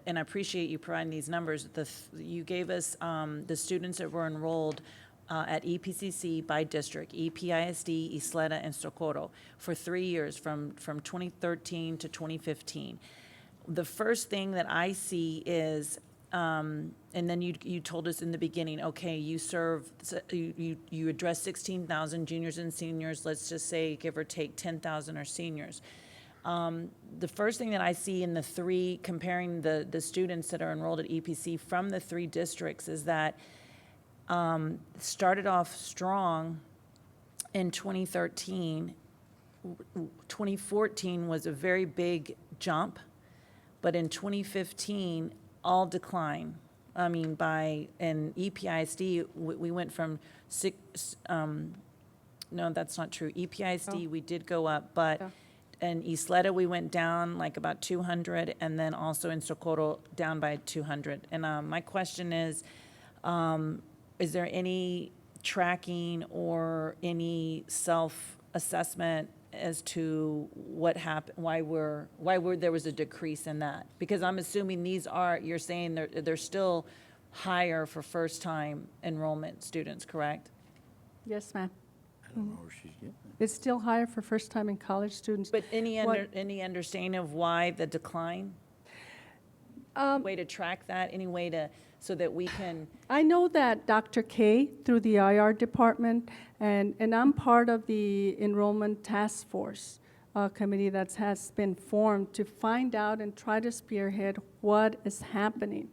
I appreciate you providing these numbers. You gave us the students that were enrolled at EPCC by district, EPISD, Isleta, and Socorro for 3 years from 2013 to 2015. The first thing that I see is, and then you told us in the beginning, okay, you address 16,000 juniors and seniors, let's just say, give or take 10,000 are seniors. The first thing that I see in the three, comparing the students that are enrolled at EPC from the three districts is that started off strong in 2013. 2014 was a very big jump, but in 2015, all decline. I mean, in EPISD, we went from no, that's not true. EPISD, we did go up, but in Isleta, we went down like about 200, and then also in Socorro, down by 200. And my question is there any tracking or any self-assessment as to what happened, why there was a decrease in that? Because I'm assuming you're saying they're still higher for first-time enrollment students, correct? Yes, ma'am. I don't know where she's getting it. It's still higher for first-time in college students. But any understanding of why the decline? Way to track that, any way to, so that we can? I know that Dr. K, through the IR department, and I'm part of the enrollment task force. committee that has been formed to find out and try to spearhead what is happening.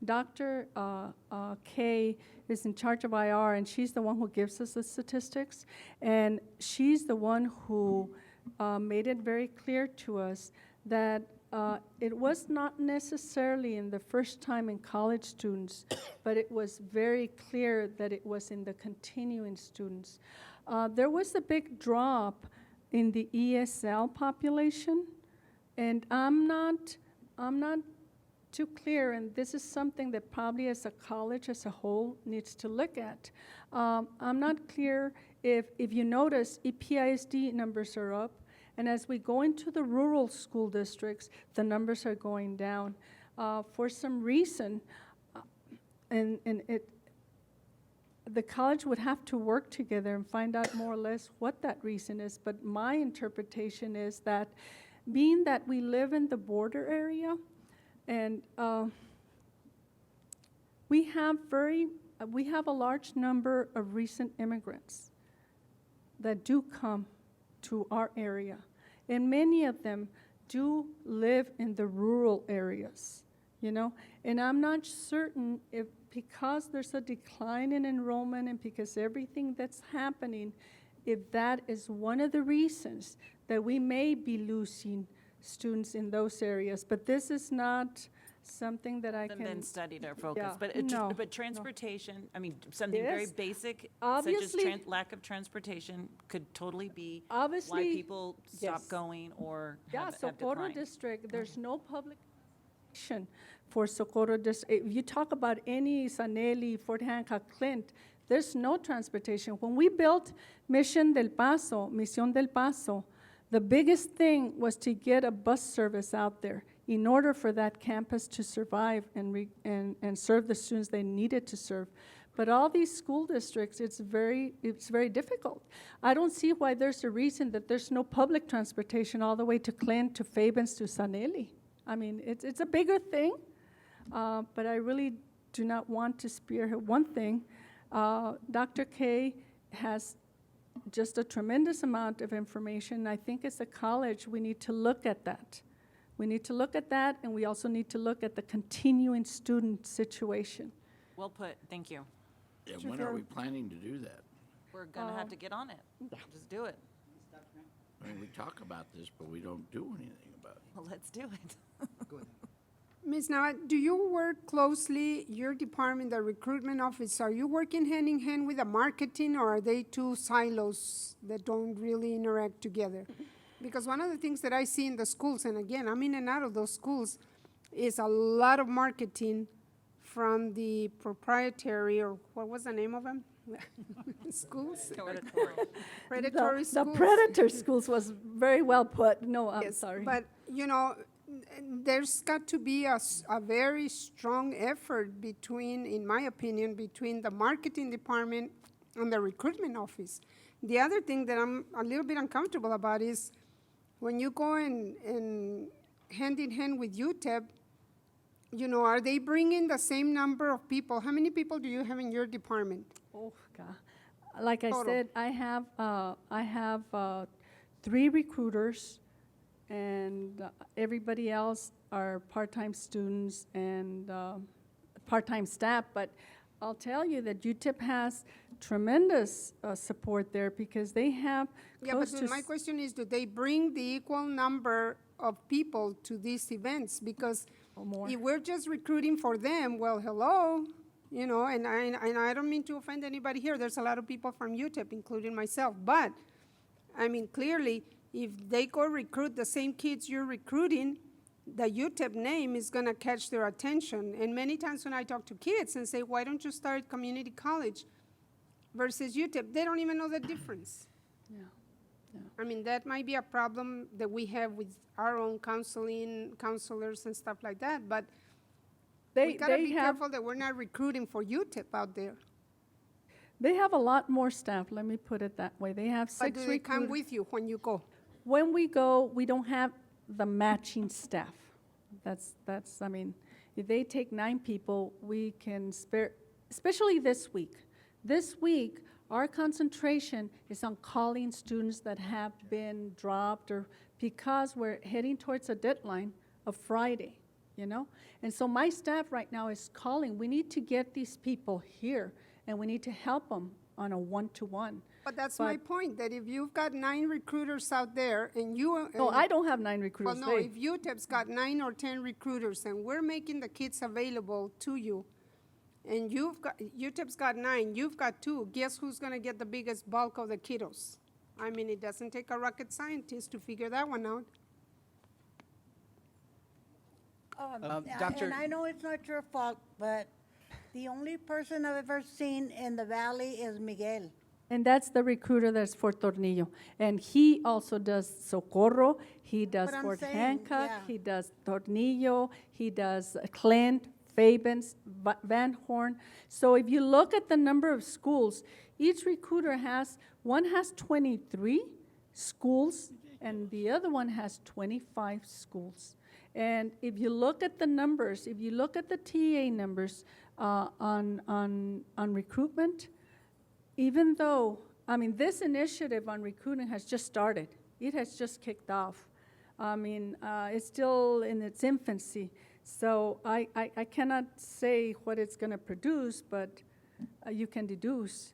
Dr. Kay is in charge of IR, and she's the one who gives us the statistics, and she's the one who made it very clear to us that it was not necessarily in the first time in college students, but it was very clear that it was in the continuing students. There was a big drop in the ESL population, and I'm not too clear, and this is something that probably as a college as a whole needs to look at. I'm not clear if you notice EPISD numbers are up, and as we go into the rural school districts, the numbers are going down. For some reason, the college would have to work together and find out more or less what that reason is, but my interpretation is that being that we live in the border area, and we have a large number of recent immigrants that do come to our area, and many of them do live in the rural areas, you know, and I'm not certain if because there's a decline in enrollment and because everything that's happening, if that is one of the reasons that we may be losing students in those areas. But this is not something that I can. Been studied or focused, Yeah, but no, but transportation, I mean, something very Yes. basic, Obviously- such as lack of transportation could totally be why Obviously, people stop yes. going or Yeah, have Socorro declined. District, there's no public transportation for Socorro District. If you talk about any Sanelli, Fort Hancock, Clint, there's no transportation. When we built Mission del Paso, the biggest thing was to get a bus service out there in order for that campus to survive and serve the students they needed to serve. But all these school districts, it's very difficult. I don't see why there's a reason that there's no public transportation all the way to Clint, to Fabens, to Sanelli. I mean, it's a bigger thing, but I really do not want to spearhead one thing. Dr. K has just a tremendous amount of information. I think as a college, we need to look at that. We need to look at that, and we also need to look at the continuing student situation. Well put, thank you. Yeah, when are we planning to do that? We're gonna have to get on it, just do it. I mean, we talk about this, but we don't do anything about it. Well, let's do it. Ms. Nava, do you work closely, your department, the recruitment office, are you working hand in hand with the marketing, or are they two silos that don't really interact together? Because one of the things that I see in the schools, and again, I'm in and out of those schools, is a lot of marketing from the proprietary, or what was the name of them? Schools? Predatory schools. The predator schools was very well put. No, I'm Yes, sorry. but, you know, there's got to be a very strong effort between, in my opinion, between the marketing department and the recruitment office. The other thing that I'm a little bit uncomfortable about is when you go in hand in hand with UTEP, you know, are they bringing the same number of people? How many people do you have in your department? Oh, God. Like I Total. said, I have 3 recruiters, and everybody else are part-time students and part-time staff. But I'll tell you that UTEP has tremendous support there because they have Yeah, close but to my question is, do they bring the equal number of people to these events? Because more. if we're just recruiting for them, well, hello, you know, and I don't mean to offend anybody here. There's a lot of people from UTEP, including myself. But, I mean, clearly, if they go recruit the same kids you're recruiting, the UTEP name is going to catch their attention. And many times when I talk to kids and say, why don't you start community college versus UTEP, they don't even know the difference. Yeah. I mean, that might be a problem that we have with our own counselors and stuff like that, but we gotta be careful that we're not recruiting for UTEP out there. They have a lot more staff, let me put it that way. They have 6 But do they come with you when you go? When we go, we don't have the matching staff. That's, I mean, if they take 9 people, we can spare, especially this week. This week, Our concentration is on calling students that have been dropped or because we're heading towards a deadline of Friday, you know? And so my staff right now is calling. We need to get these people here, and we need to help them on a one-to-one. But that's my point, that if you've got 9 recruiters out there and you... No, I don't have 9 recruiters. Well, no, if UTEP's got 9 or 10 recruiters and we're making the kids available to you, and UTEP's got 9, you've got 2, guess who's gonna get the biggest bulk of the kiddos? I mean, it doesn't take a rocket scientist to figure that one out. Doctor- And I know it's not your fault, but the only person I've ever seen in the valley is Miguel. And that's the recruiter that's for Tornillo. And he also does Socorro, he does But I'm Fort saying, Hancock, yeah. he does Tornillo, he does Clint, Fabens, Van Horn. So if you look at the number of schools, each recruiter one has 23 schools, and the other one has 25 schools. And if you look at the numbers, if you look at the TA numbers on recruitment, even though, I mean, this initiative on recruiting has just started. It has just kicked off. I mean, it's still in its infancy. So I cannot say what it's going to produce, but you can deduce.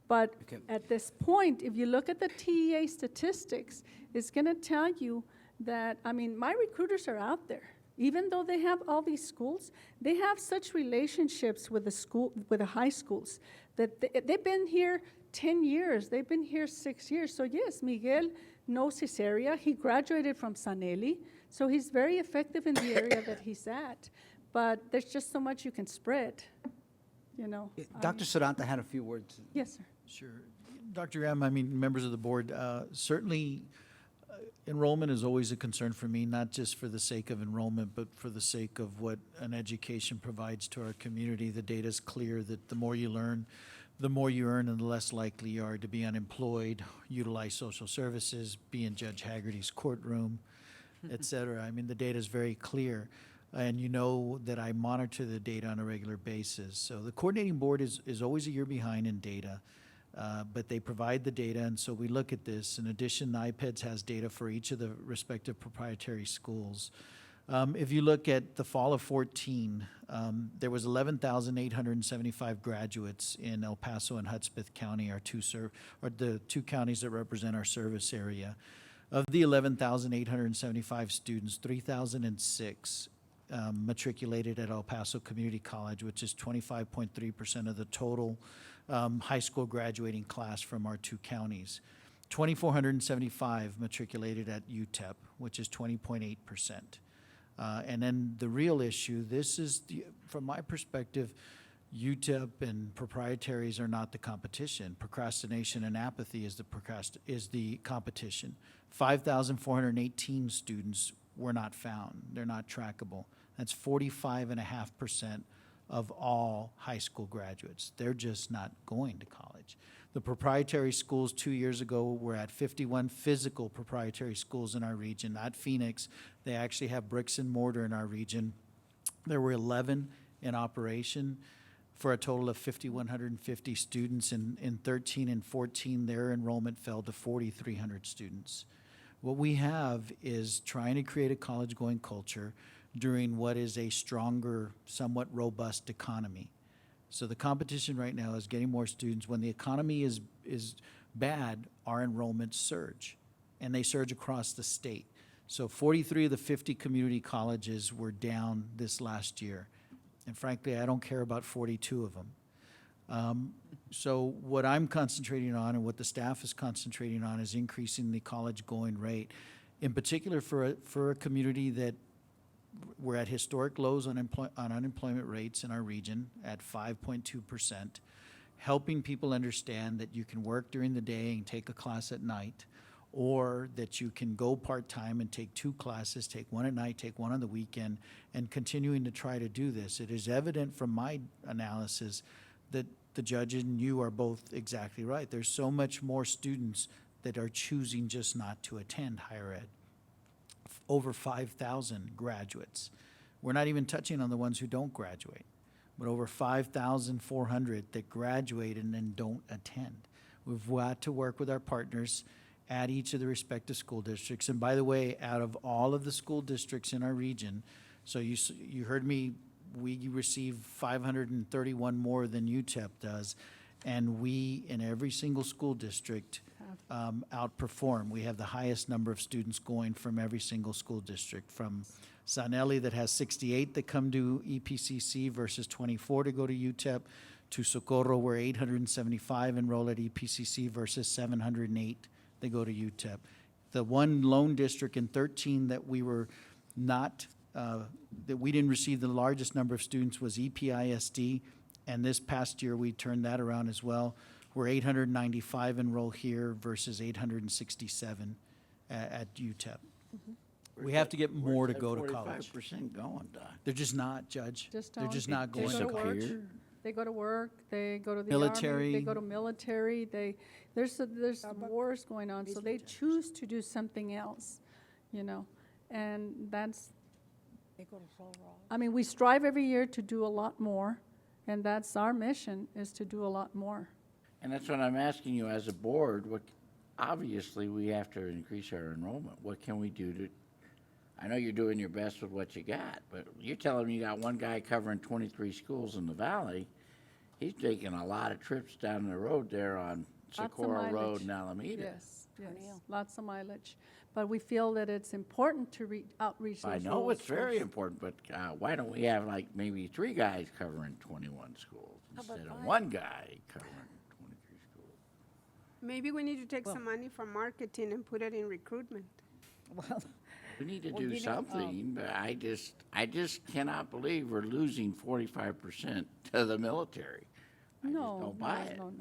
But at this point, if you look at the TEA statistics, it's going to tell you that, I mean, my recruiters are out there. Even though they have all these schools, they have such relationships with the high schools, that they've been here 10 years, they've been here 6 years. So yes, Miguel knows his area. He graduated from Sanelli, so he's very effective in the area that he's at. But there's just so much you can spread, you know. Dr. Saranta had a few words. Yes, sir. Sure. Dr. Ram, I mean, members of the board, certainly enrollment is always a concern for me, not just for the sake of enrollment, but for the sake of what an education provides to our community. The data is clear that the more you learn, the more you earn and the less likely you are to be unemployed, utilize social services, be in Judge Haggerty's courtroom, et cetera. I mean, the data is very clear. And you know that I monitor the data on a regular basis. So the coordinating board is always a year behind in data. But they provide the data, and so we look at this. In addition, IPEDS has data for each of the respective proprietary schools. If you look at the fall of 14, there was 11,875 graduates in El Paso and Hudspeth County, the two counties that represent our service area. Of the 11,875 students, 3,006 matriculated at El Paso Community College, which is 25.3% of the total high school graduating class from our two counties. 2,475 matriculated at UTEP, which is 20.8%. And then the real issue, from my perspective, UTEP and proprietaries are not the competition. Procrastination and apathy is the competition. 5,418 students were not found. They're not trackable. That's 45.5% of all high school graduates. They're just not going to college. The proprietary schools 2 years ago were at 51 physical proprietary schools in our region, not Phoenix. They actually have bricks and mortar in our region. There were 11 in operation for a total of 5,150 students. In 13 and 14, their enrollment fell to 4,300 students. What we have is trying to create a college-going culture during what is a stronger, somewhat robust economy. So the competition right now is getting more students. When the economy is bad, our enrollments surge, and they surge across the state. So 43 of the 50 community colleges were down this last year. And frankly, I don't care about 42 of them. So what I'm concentrating on and what the staff is concentrating on is increasing the college-going rate. In particular, for a community that we're at historic lows on unemployment rates in our region at 5.2%, helping people understand that you can work during the day and take a class at night, or that you can go part-time and take 2 classes, take one at night, take one on the weekend, and continuing to try to do this. It is evident from my analysis that the judge and you are both exactly right. There's so much more students that are choosing just not to attend higher ed. Over 5,000 graduates. We're not even touching on the ones who don't graduate, but over 5,400 that graduate and then don't attend. We've got to work with our partners at each of the respective school districts. And by the way, out of all of the school districts in our region, so you heard me, we receive 531 more than UTEP does, and we, in every single school district, outperform. We have the highest number of students going from every single school district, from Sanelli that has 68 that come to EPCC versus 24 to go to UTEP, to Socorro where 875 enroll at EPCC versus 708 that go to UTEP. The one lone district in 13 that we were not, that we didn't receive the largest number of students was EPISD, and this past year we turned that around as well, where 895 enroll here versus 867 at UTEP. We have to get more to go to college. 45% going, Doc? They're just not, Judge. Just They're don't. just not They going go to to work. college. They go to work, they go to the Military. army, they go to military, there's wars going on, so they choose to do something else, you know, and that's, I mean, we strive every year to do a lot more, and that's our mission, is to do a lot more. And that's what I'm asking you as a board, obviously, we have to increase our enrollment. What can we do to, I know you're doing your best with what you got, but you're telling me you got one guy covering 23 schools in the valley. He's taking a lot of trips down the road there on Lots of Socorro Road mileage. and Alameda. Yes, lots of mileage, but we feel that it's important to outreach those I know rural it's very schools. important, but why don't we have like maybe 3 guys covering 21 schools instead of 1 guy covering 23 schools? Maybe we need to take some money from marketing and put it in recruitment. We need to do something, but I just cannot believe we're losing 45% to the military. I just don't buy it. No.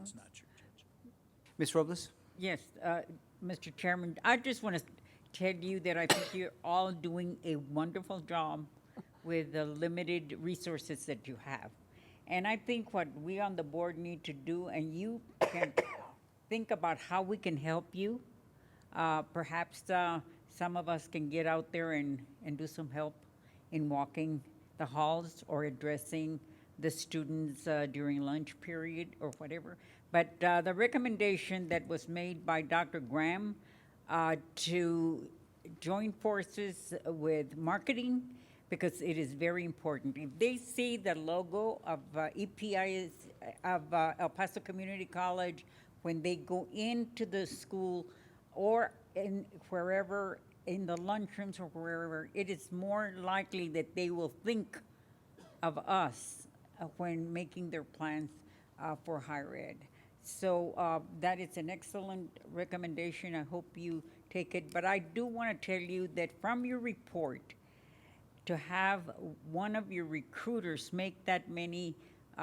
Ms. Robles? Yes, Mr. Chairman, I just want to tell you that I think you're all doing a wonderful job with the limited resources that you have. And I think what we on the board need to do, and you can think about how we can help you. Perhaps some of us can get out there and do some help in walking the halls or addressing the students during lunch period or whatever. But the recommendation that was made by Dr. Graham to join forces with marketing, because it is very important. If they see the logo of EPIS, of El Paso Community College, when they go into the school or in wherever, in the lunchrooms or wherever, it is more likely that they will think of us when making their plans for higher ed. So that is an excellent recommendation. I hope you take it. But I do want to tell you that from your report, to have one of your recruiters make that many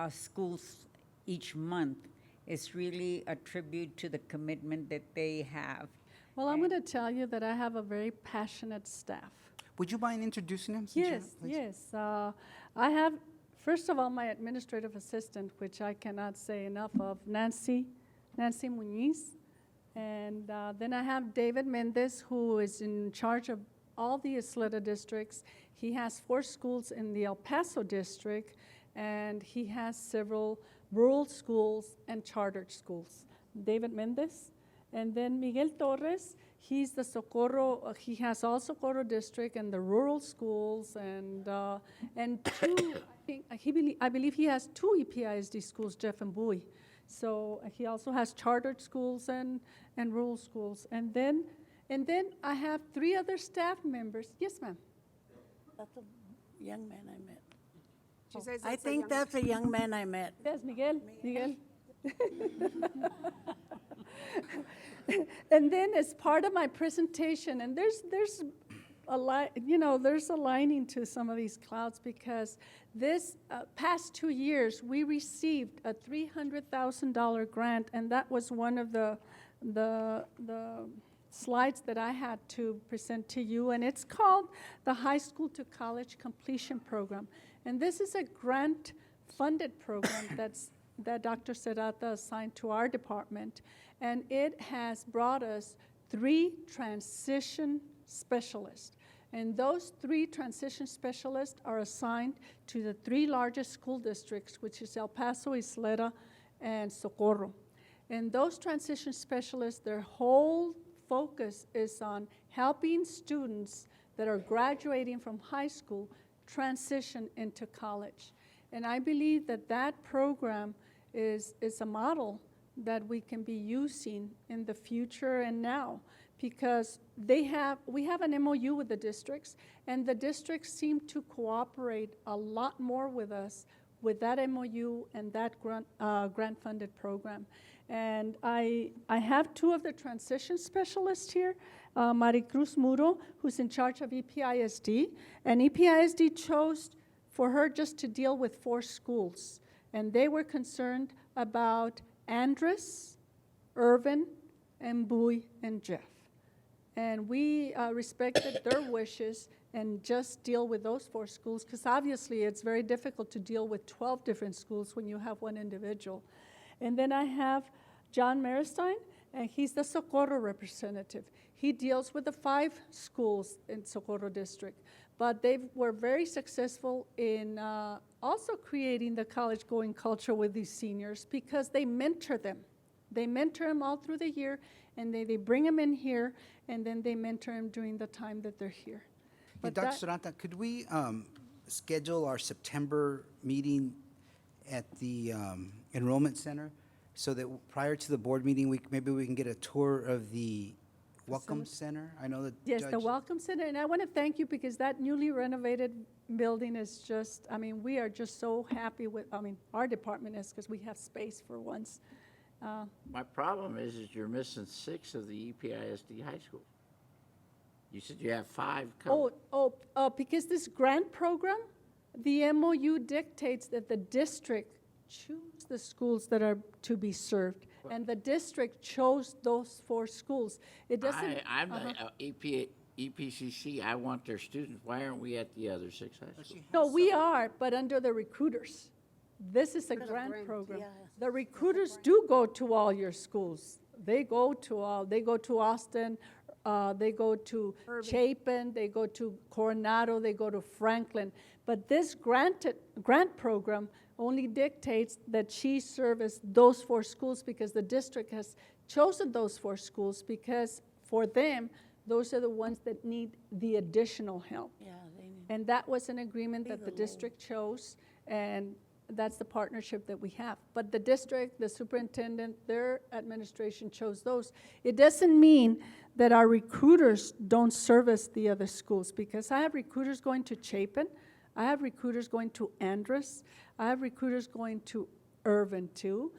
schools each month is really a tribute to the commitment that they have. Well, I'm going to tell you that I have a very passionate staff. Would you mind introducing him? since you Yes, have- please? yes. I have, first of all, my administrative assistant, which I cannot say enough of, Nancy Muñiz. And then I have David Mendez, who is in charge of all the Isleta districts. He has 4 schools in the El Paso district, and he has several rural schools and chartered schools. David Mendez. And then Miguel Torres, he's the Socorro, he has all Socorro district and the rural schools, and 2, I believe he has 2 EPISD schools, Jeff and Bowie. So he also has chartered schools and rural schools. And then I have 3 other staff members. Yes, ma'am. That's a young man I met. She says I that's a think young- that's a young man I met. Yes, Miguel. And then as part of my presentation, and there's there's a lining to some of these clouds, because this past 2 years, we received a $300,000 grant, and that was one of the slides that I had to present to you, and it's called the High School to College Completion Program. And this is a grant-funded program that Dr. Serrata assigned to our department, and it has brought us 3 transition specialists. And those 3 transition specialists are assigned to the 3 largest school districts, which is El Paso, Isleta, and Socorro. And those transition specialists, their whole focus is on helping students that are graduating from high school transition into college. And I believe that that program is a model that we can be using in the future and now, because we have an MOU with the districts, and the districts seem to cooperate a lot more with us with that MOU and that grant-funded program. And I have two of the transition specialists here, Maricruz Muro, who's in charge of EPISD, and EPISD chose for her just to deal with 4 schools, and they were concerned about Andress, Irvin, and Bowie, and Jeff. And we respected their wishes and just deal with those 4 schools, because obviously it's very difficult to deal with 12 different schools when you have one individual. And then I have John Maristein, and he's the Socorro representative. He deals with the 5 schools in Socorro District, but they were very successful in also creating the college-going culture with these seniors, because they mentor them. They mentor them all through the year, and they bring them in here, and then they mentor them during the time that they're here. Hey, Dr. Saranta, could we schedule our September meeting at the Enrollment Center so that prior to the board meeting, maybe we can get a tour of the Welcome Center? I know that Yes, Judge, the Welcome Center, and I want to thank you, because that newly renovated building is just, I mean, we are just so happy with, I mean, our department is, because we have space for once. My problem is you're missing 6 of the EPISD high schools. You said you have 5 covered. Because this grant program, the MOU dictates that the district choose the schools that are to be served, and the district chose those 4 schools. It doesn't. I'm the EPCC. I want their students. Why aren't we at the other 6 high schools? No, we are, but under the recruiters. This is a grant program. yeah. The recruiters do go to all your schools. They go to Austin, they go to Chapin, they go to Coronado, they go to Franklin. But this grant program only dictates that she service those 4 schools, because the district has chosen those 4 schools, because for them, those are the ones that need the additional help. Yeah, they need. And that was an agreement that the district chose, and that's the partnership that we have. But the district, the superintendent, their administration chose those. It doesn't mean that our recruiters don't service the other schools, because I have recruiters going to Chapin, I have recruiters going to Andress, I have recruiters going to Irvin too,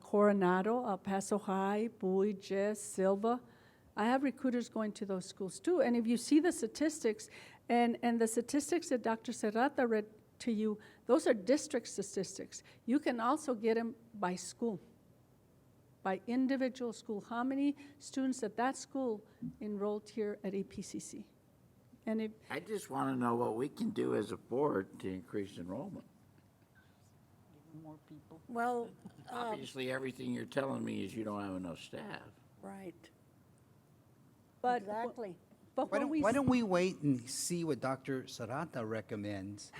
Coronado, Paso High, Bowie, Jess, Silva. I have recruiters going to those schools too. And if you see the statistics, and the statistics that Dr. Serrata read to you, those are district statistics. You can also get them by school, by individual school. How many students at that school enrolled here at EPCC? And if I just want to know what we can do as a board to increase enrollment. More people. Well, Obviously, everything you're telling me is you don't have enough staff. right, but exactly. but why when we don't, why don't we wait and see what Dr. Sarata recommends,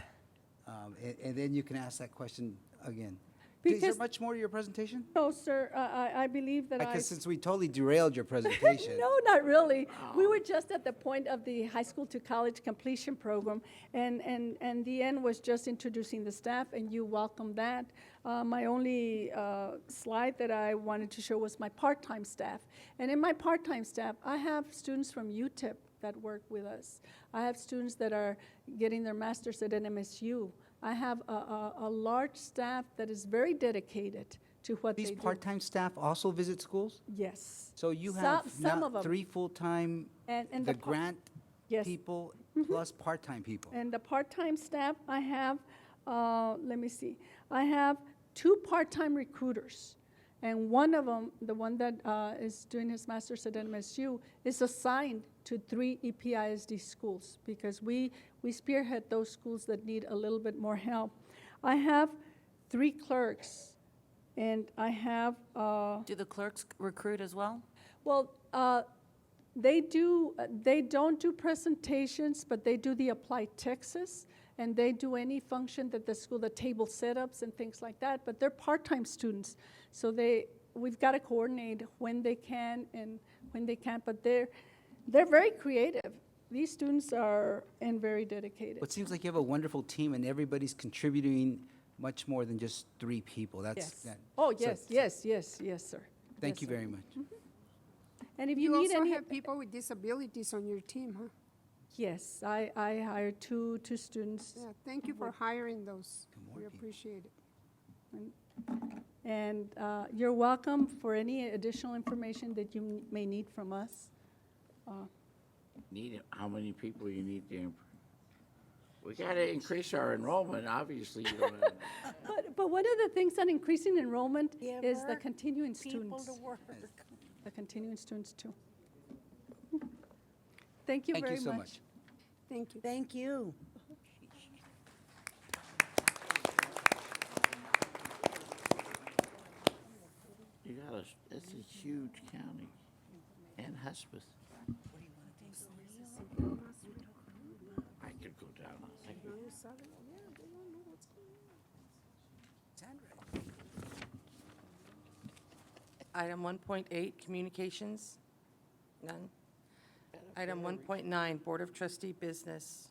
and then you can ask that question again. Is there Because- much more to your presentation? No, sir, I believe that Because since we totally derailed your presentation. No, not really. We were just at the point of the high school to college completion program, and the end was just introducing the staff, and you welcomed that. My only slide that I wanted to show was my part-time staff. And in my part-time staff, I have students from UTEP that work with us. I have students that are getting their master's at NMSU. I have a large staff that is very dedicated to what they do. These part-time staff also visit schools? Yes. So you Some- have some of now 3 them. full-time, And the the grant Yes. people plus part-time people. And the part-time staff, I have, let me see, I have 2 part-time recruiters. And one of them, the one that is doing his master's at NMSU, is assigned to 3 EPISD schools, because we spearhead those schools that need a little bit more help. I have 3 clerks, and I have, Do the clerks recruit as well? well, they don't do presentations, but they do the Applied Texas, and they do any function that the school, the table setups and things like that, but they're part-time students. So we've got to coordinate when they can and when they can't, but they're very creative. These students are and very dedicated. Well, it seems like you have a wonderful team, and everybody's contributing much more than just 3 people. That's Yes. that. Oh, so- yes, sir. Thank Yes, you sir. very much. And if You you need also any, have people with disabilities on your team, huh? yes, I hired two students. Yeah, thank you for hiring those. We people. appreciate it. And you're welcome for any additional information that you may need from us. How many people you need to, we gotta increase our enrollment, obviously, you don't have. But one of the things on increasing enrollment is the Give continuing people students. to work. The continuing students too. Thank you Thank very you so much. much. Thank you. Thank you. You gotta, it's a huge county, and Hespeth. I could go down, I think. Item 1.8, communications, none. Item 1.9, Board of Trustee business,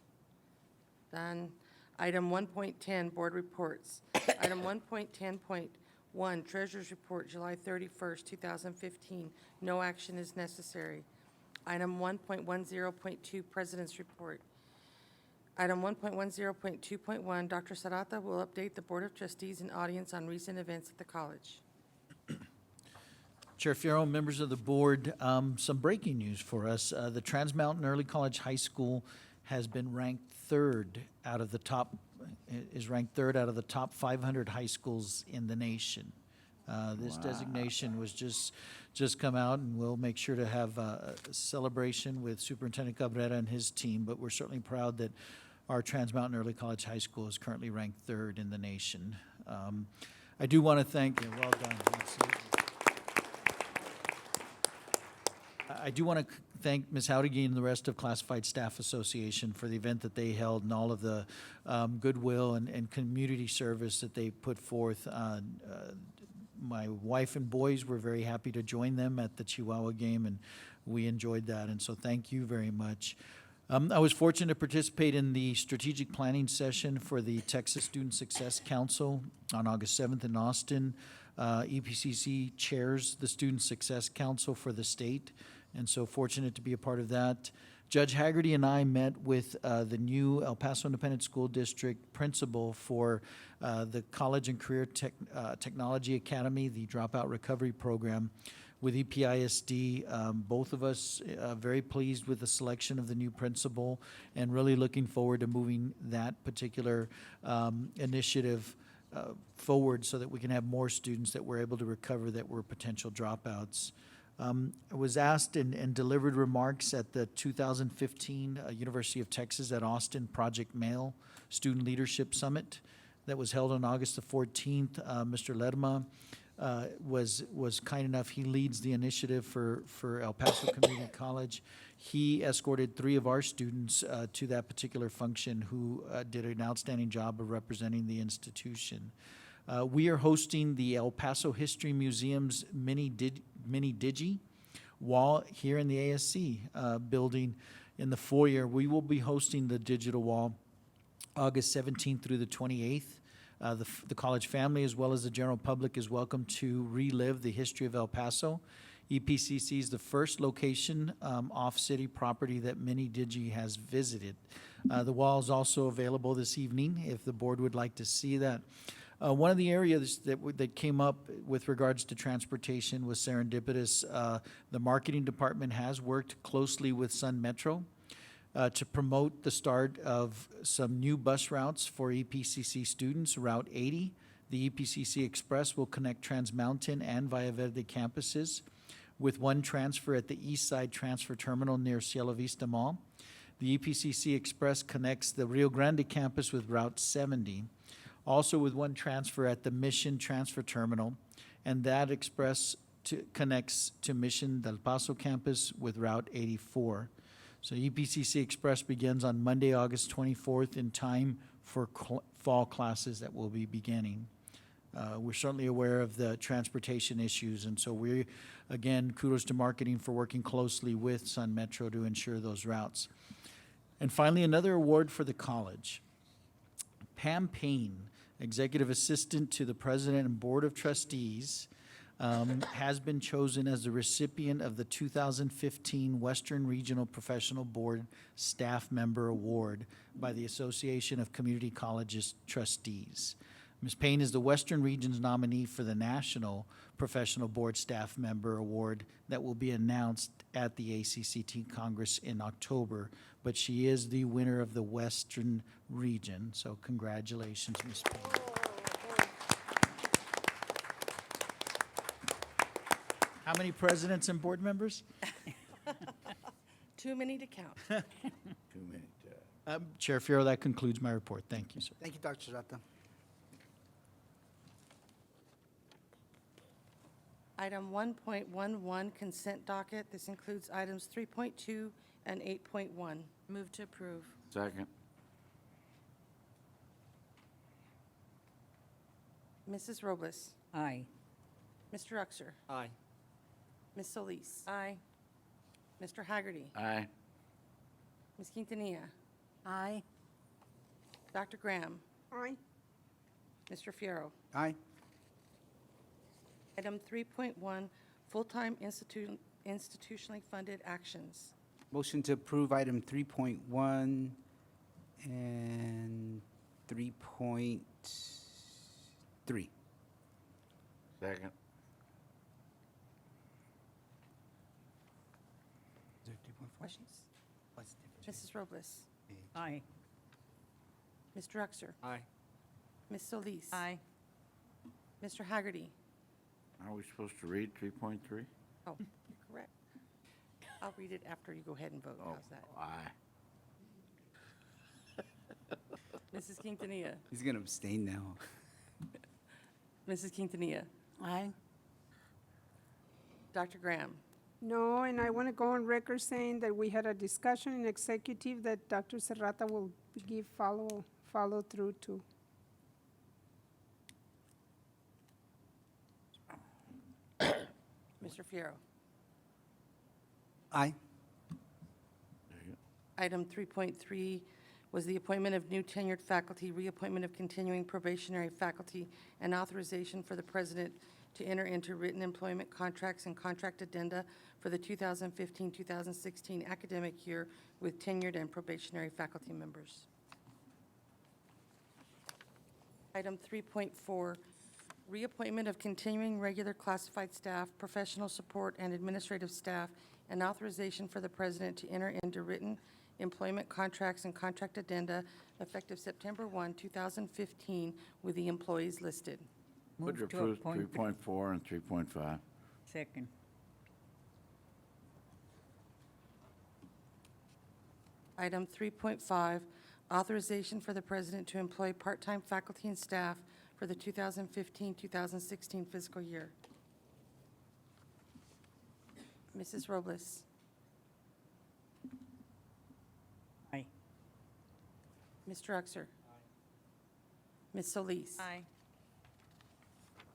done. Item 1.10, board reports. Item 1.10.1, Treasurer's Report, July 31st, 2015. No action is necessary. Item 1.10.2, President's Report. Item 1.10.2.1, Dr. Sarata will update the Board of Trustees and audience on recent events at the college. Chair Fierro, members of the board, some breaking news for us. The Trans Mountain Early College High School has been ranked is ranked third out of the top 500 high schools in the nation. This designation was just come out, and we'll make sure to have a celebration with Superintendent Cabrera and his team, but we're certainly proud that our Trans Mountain Early College High School is currently ranked third in the nation. I do want to thank, well done, absolutely. I do want to thank Ms. Howdigy and the rest of Classified Staff Association for the event that they held and all of the goodwill and community service that they put forth. My wife and boys were very happy to join them at the Chihuahua game, and we enjoyed that, and so thank you very much. I was fortunate to participate in the strategic planning session for the Texas Student Success Council on August 7th in Austin. EPCC chairs the Student Success Council for the state, and so fortunate to be a part of that. Judge Haggerty and I met with the new El Paso Independent School District principal for the College and Career Technology Academy, the Dropout Recovery Program with EPISD. Both of us very pleased with the selection of the new principal and really looking forward to moving that particular initiative forward so that we can have more students that we're able to recover that were potential dropouts. I was asked and delivered remarks at the 2015 University of Texas at Austin Project Mail Student Leadership Summit that was held on August the 14th. Mr. Lerma was kind enough, he leads the initiative for El Paso Community College. He escorted 3 of our students to that particular function who did an outstanding job of representing the institution. We are hosting the El Paso History Museum's mini Digi wall here in the ASC building in the foyer. We will be hosting the digital wall August 17th through the 28th. The college family as well as the general public is welcome to relive the history of El Paso. EPCC is the first location off city property that Mini Digi has visited. The wall is also available this evening if the board would like to see that. One of the areas that came up with regards to transportation was serendipitous. The marketing department has worked closely with Sun Metro to promote the start of some new bus routes for EPCC students. Route 80, the EPCC Express, will connect Trans Mountain and Valle Verde campuses with one transfer at the East Side Transfer Terminal near Cielo Vista Mall. The EPCC Express connects the Rio Grande campus with Route 70, also with one transfer at the Mission Transfer Terminal, and that express connects to Mission Del Paso campus with Route 84. So EPCC Express begins on Monday, August 24th in time for fall classes that will be beginning. We're certainly aware of the transportation issues, and so again, kudos to marketing for working closely with Sun Metro to ensure those routes. And finally, another award for the college. Pam Payne, Executive Assistant to the President and Board of Trustees, has been chosen as the recipient of the 2015 Western Regional Professional Board Staff Member Award by the Association of Community Colleges Trustees. Ms. Payne is the Western Region's nominee for the National Professional Board Staff Member Award that will be announced at the ACCT Congress in October, but she is the winner of the Western Region, so congratulations, Ms. Payne. How many presidents and board members? Too many to count. Too many. Chair Fierro, that concludes my report. Thank you, sir. Thank you, Dr. Serrata. Item 1.11, consent docket. This includes items 3.2 and 8.1. Move to approve. Second. Mrs. Robles. Aye. Mr. Uxer. Aye. Ms. Solis. Aye. Mr. Haggerty. Aye. Ms. Quintanilla. Aye. Dr. Graham. Aye. Mr. Fierro. Aye. Item 3.1, full-time institutionally funded actions. Motion to approve item 3.1 and 3.3. Second. Questions? Mrs. Robles. Aye. Mr. Uxer. Aye. Ms. Solis. Aye. Mr. Haggerty. Are we supposed to read 3.3? Oh, you're correct. I'll read it after you go ahead and vote. How's that? Aye. Mrs. Quintanilla. He's going to abstain now. Mrs. Quintanilla. Aye. Dr. Graham. No, and I want to go on record saying that we had a discussion in executive that Dr. Serrata will give follow through to. Mr. Fierro. Aye. Item 3.3 was the appointment of new tenured faculty, reappointment of continuing probationary faculty, and authorization for the president to enter into written employment contracts and contract addenda for the 2015-2016 academic year with tenured and probationary faculty members. Item 3.4, reappointment of continuing regular classified staff, professional support, and administrative staff, and authorization for the president to enter into written employment contracts and contract addenda effective September 1, 2015, with the employees listed. Would you approve 3.4 and 3.5? Second. Item 3.5, authorization for the president to employ part-time faculty and staff for the 2015-2016 fiscal year. Mrs. Robles. Aye. Mr. Uxer. Ms. Solis. Aye.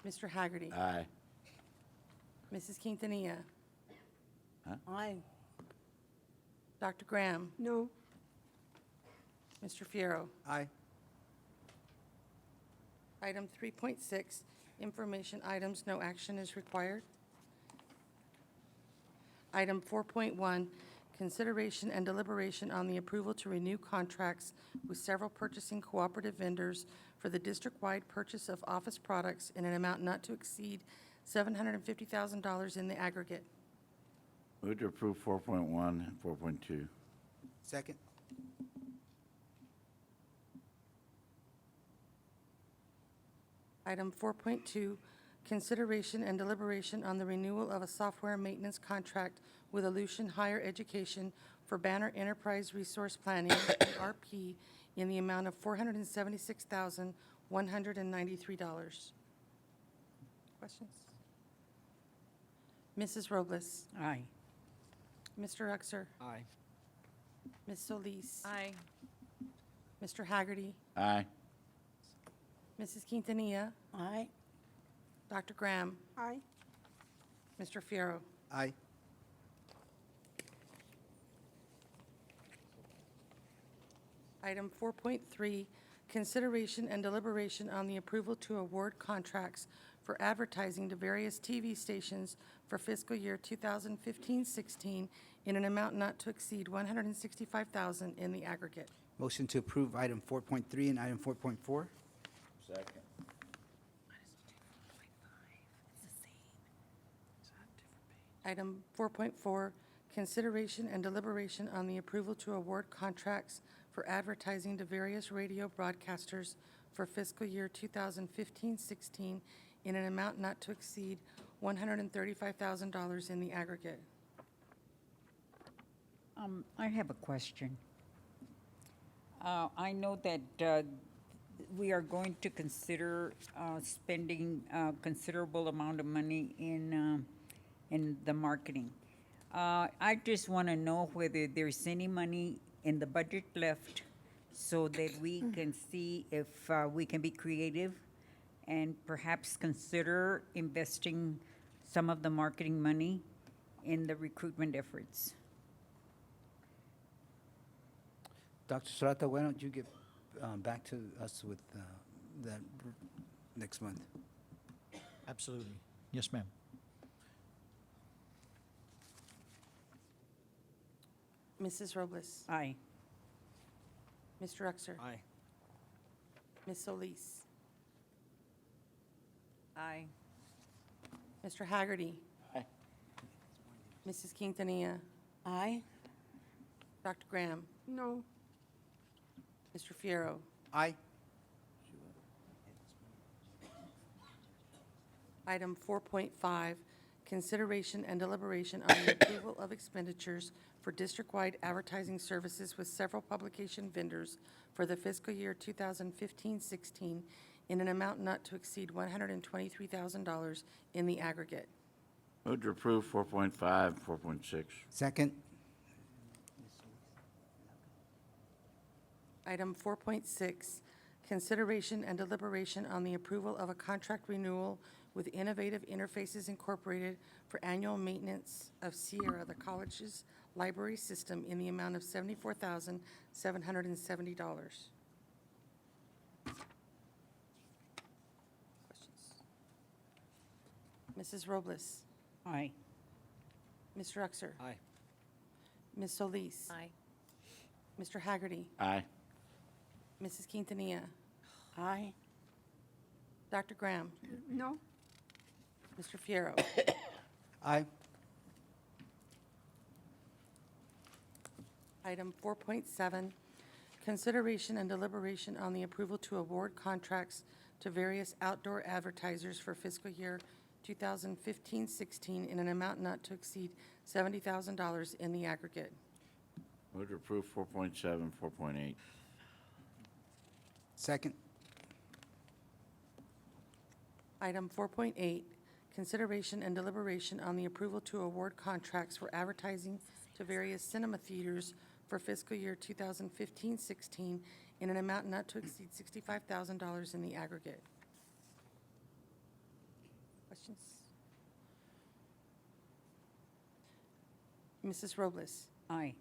Mr. Haggerty. Aye. Mrs. Quintanilla. Aye. Dr. Graham. No. Mr. Fierro. Aye. Item 3.6, information items, no action is required. Item 4.1, consideration and deliberation on the approval to renew contracts with several purchasing cooperative vendors for the district-wide purchase of office products in an amount not to exceed $750,000 in the aggregate. Move to approve 4.1 and 4.2. Second. Item 4.2, consideration and deliberation on the renewal of a software maintenance contract with Aleutian Higher Education for Banner Enterprise Resource Planning, ERP, in the amount of $476,193. Questions? Mrs. Robles. Aye. Mr. Uxer. Aye. Ms. Solis. Aye. Mr. Haggerty. Aye. Mrs. Quintanilla. Aye. Dr. Graham, Aye. Mr. Fierro. Aye. Item 4.3, consideration and deliberation on the approval to award contracts for advertising to various TV stations for fiscal year 2015-16 in an amount not to exceed $165,000 in the aggregate. Motion to approve item 4.3 and item 4.4. Second. Item 4.4, consideration and deliberation on the approval to award contracts for advertising to various radio broadcasters for fiscal year 2015-16 in an amount not to exceed $135,000 in the aggregate. I have a question. I know that we are going to consider spending a considerable amount of money in the marketing. I just want to know whether there's any money in the budget left so that we can see if we can be creative and perhaps consider investing some of the marketing money in the recruitment efforts. Dr. Sarata, why don't you get back to us with that next month? Absolutely. Yes, ma'am. Mrs. Robles. Aye. Mr. Uxer. Aye. Ms. Solis. Aye. Mr. Haggerty. Aye. Mrs. Quintanilla. Aye. Dr. Graham. No. Mr. Fierro. Aye. Item 4.5, consideration and deliberation on the approval of expenditures for district-wide advertising services with several publication vendors for the fiscal year 2015-16 in an amount not to exceed $123,000 in the aggregate. Move to approve 4.5, 4.6. Second. Item 4.6, consideration and deliberation on the approval of a contract renewal with Innovative Interfaces Incorporated for annual maintenance of Sierra, the college's library system, in the amount of $74,770. Questions? Mrs. Robles. Aye. Mr. Uxer. Aye. Ms. Solis. Aye. Mr. Haggerty. Aye. Mrs. Quintanilla. Aye. Dr. Graham. No. Mr. Fierro. Aye. Item 4.7, consideration and deliberation on the approval to award contracts to various outdoor advertisers for fiscal year 2015-16 in an amount not to exceed $70,000 in the aggregate. Move to approve 4.7, 4.8. Second. Item 4.8, consideration and deliberation on the approval to award contracts for advertising to various cinema theaters for fiscal year 2015-16 in an amount not to exceed $65,000 in the aggregate. Questions? Mrs. Robles. Aye.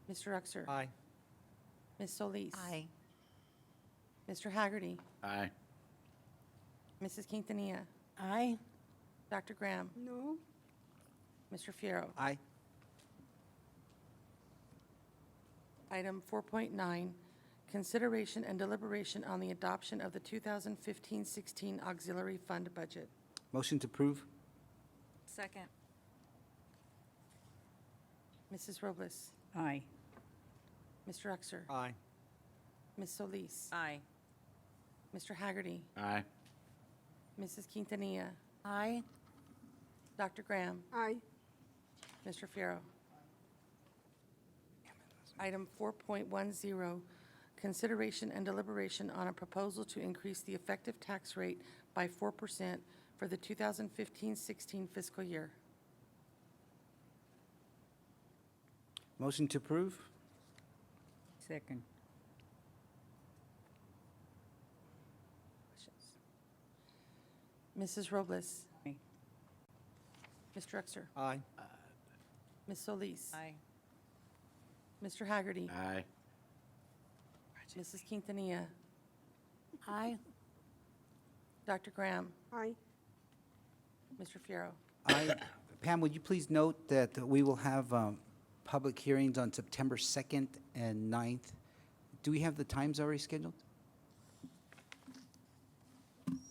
Mr. Uxer. Aye. Ms. Solis. Aye. Mr. Haggerty. Aye. Mrs. Quintanilla. Aye. Dr. Graham. No. Mr. Fierro. Aye. Item 4.9, consideration and deliberation on the adoption of the 2015-16 auxiliary fund budget. Motion to approve. Second. Mrs. Robles. Aye. Mr. Uxer. Aye. Ms. Solis. Aye. Mr. Haggerty. Aye. Mrs. Quintanilla. Aye. Dr. Graham. Aye. Mr. Fierro. Item 4.10, consideration and deliberation on a proposal to increase the effective tax rate by 4% for the 2015-16 fiscal year. Motion to approve. Second. Questions? Mrs. Robles? Aye. Mr. Uxer? Aye. Ms. Solis? Aye. Mr. Haggerty? Aye. Mrs. Quintanilla? Aye. Dr. Graham? Aye. Mr. Fierro? Pam, would you please note that we will have public hearings on September 2nd and 9th? Do we have the times already scheduled?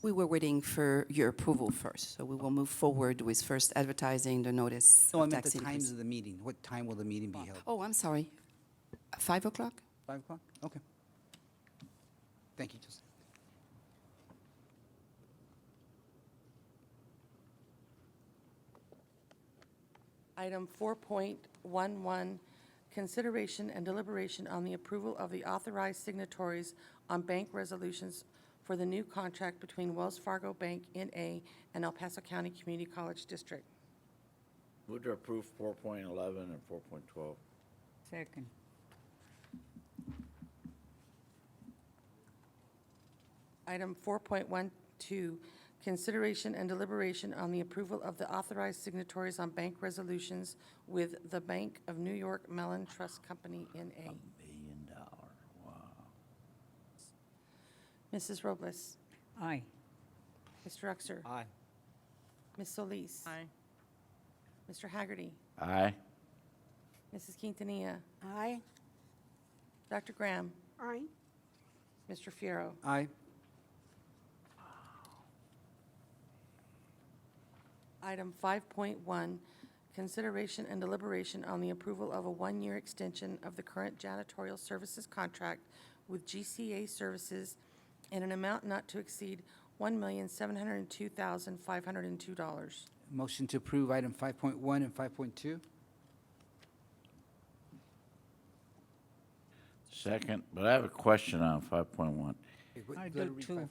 We were waiting for your approval first, so we will move forward with first advertising the notice No, I of meant tax the times increase. of the meeting. What time will the meeting be held? Oh, I'm sorry. 5 o'clock? 5 o'clock? Okay. Thank you, Justin. Item 4.11, consideration and deliberation on the approval of the authorized signatories on bank resolutions for the new contract between Wells Fargo Bank N.A. and El Paso County Community College District. Move to approve 4.11 and 4.12. Second. Item 4.12, consideration and deliberation on the approval of the authorized signatories on bank resolutions with the Bank of New York Mellon Trust Company N.A. $1 billion, wow. Mrs. Robles? Aye. Mr. Uxer? Aye. Ms. Solis? Aye. Mr. Haggerty? Aye. Mrs. Quintanilla? Aye. Dr. Graham? Aye. Mr. Fierro? Aye. Item 5.1, consideration and deliberation on the approval of a one-year extension of the current janitorial services contract with GCA Services in an amount not to exceed $1,702,502. Motion to approve item 5.1 and 5.2? Second, but I have a question on 5.1. I do too.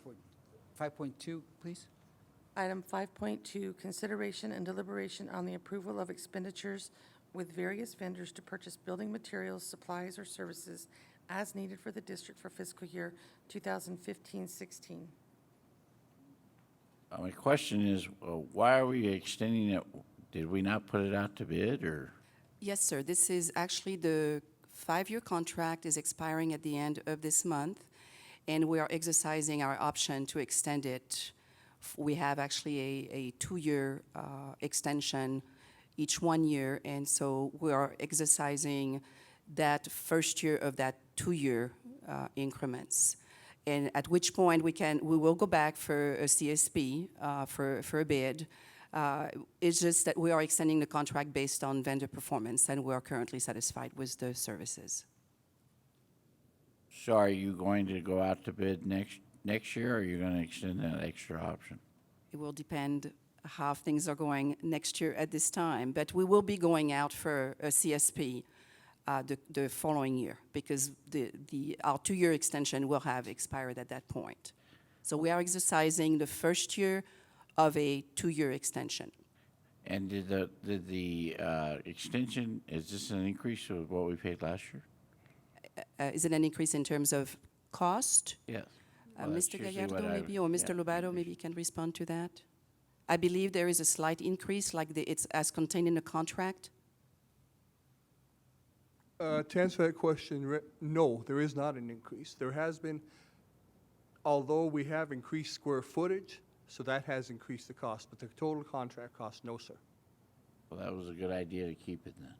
5.2, please? Item 5.2, consideration and deliberation on the approval of expenditures with various vendors to purchase building materials, supplies, or services as needed for the district for fiscal year 2015-16. My question is, why are we extending it? Did we not put it out to bid, or? Yes, sir. This is actually the 5-year contract is expiring at the end of this month, and we are exercising our option to extend it. We have actually a 2-year extension, each 1 year, and so we are exercising that first year of that 2-year increments. And at which point we will go back for a CSP, for a bid. It's just that we are extending the contract based on vendor performance, and we are currently satisfied with the services. So are you going to go out to bid next year, or are you going to extend that extra option? It will depend how things are going next year at this time, but we will be going out for a CSP the following year, because our 2-year extension will have expired at that point. So we are exercising the first year of a 2-year extension. And did the extension, is this an increase of what we paid last year? Is it an increase in terms of cost? Yes. Well, that's Mr. usually Gallardo what I maybe, would- or Mr. yeah, Lobato maybe can respond to that. I believe there is a slight increase, like it's as contained in the contract. To answer that question, no, there is not an increase. There has been, although we have increased square footage, so that has increased the cost, but the total contract cost, no, sir. Well, that was a good idea to keep it then.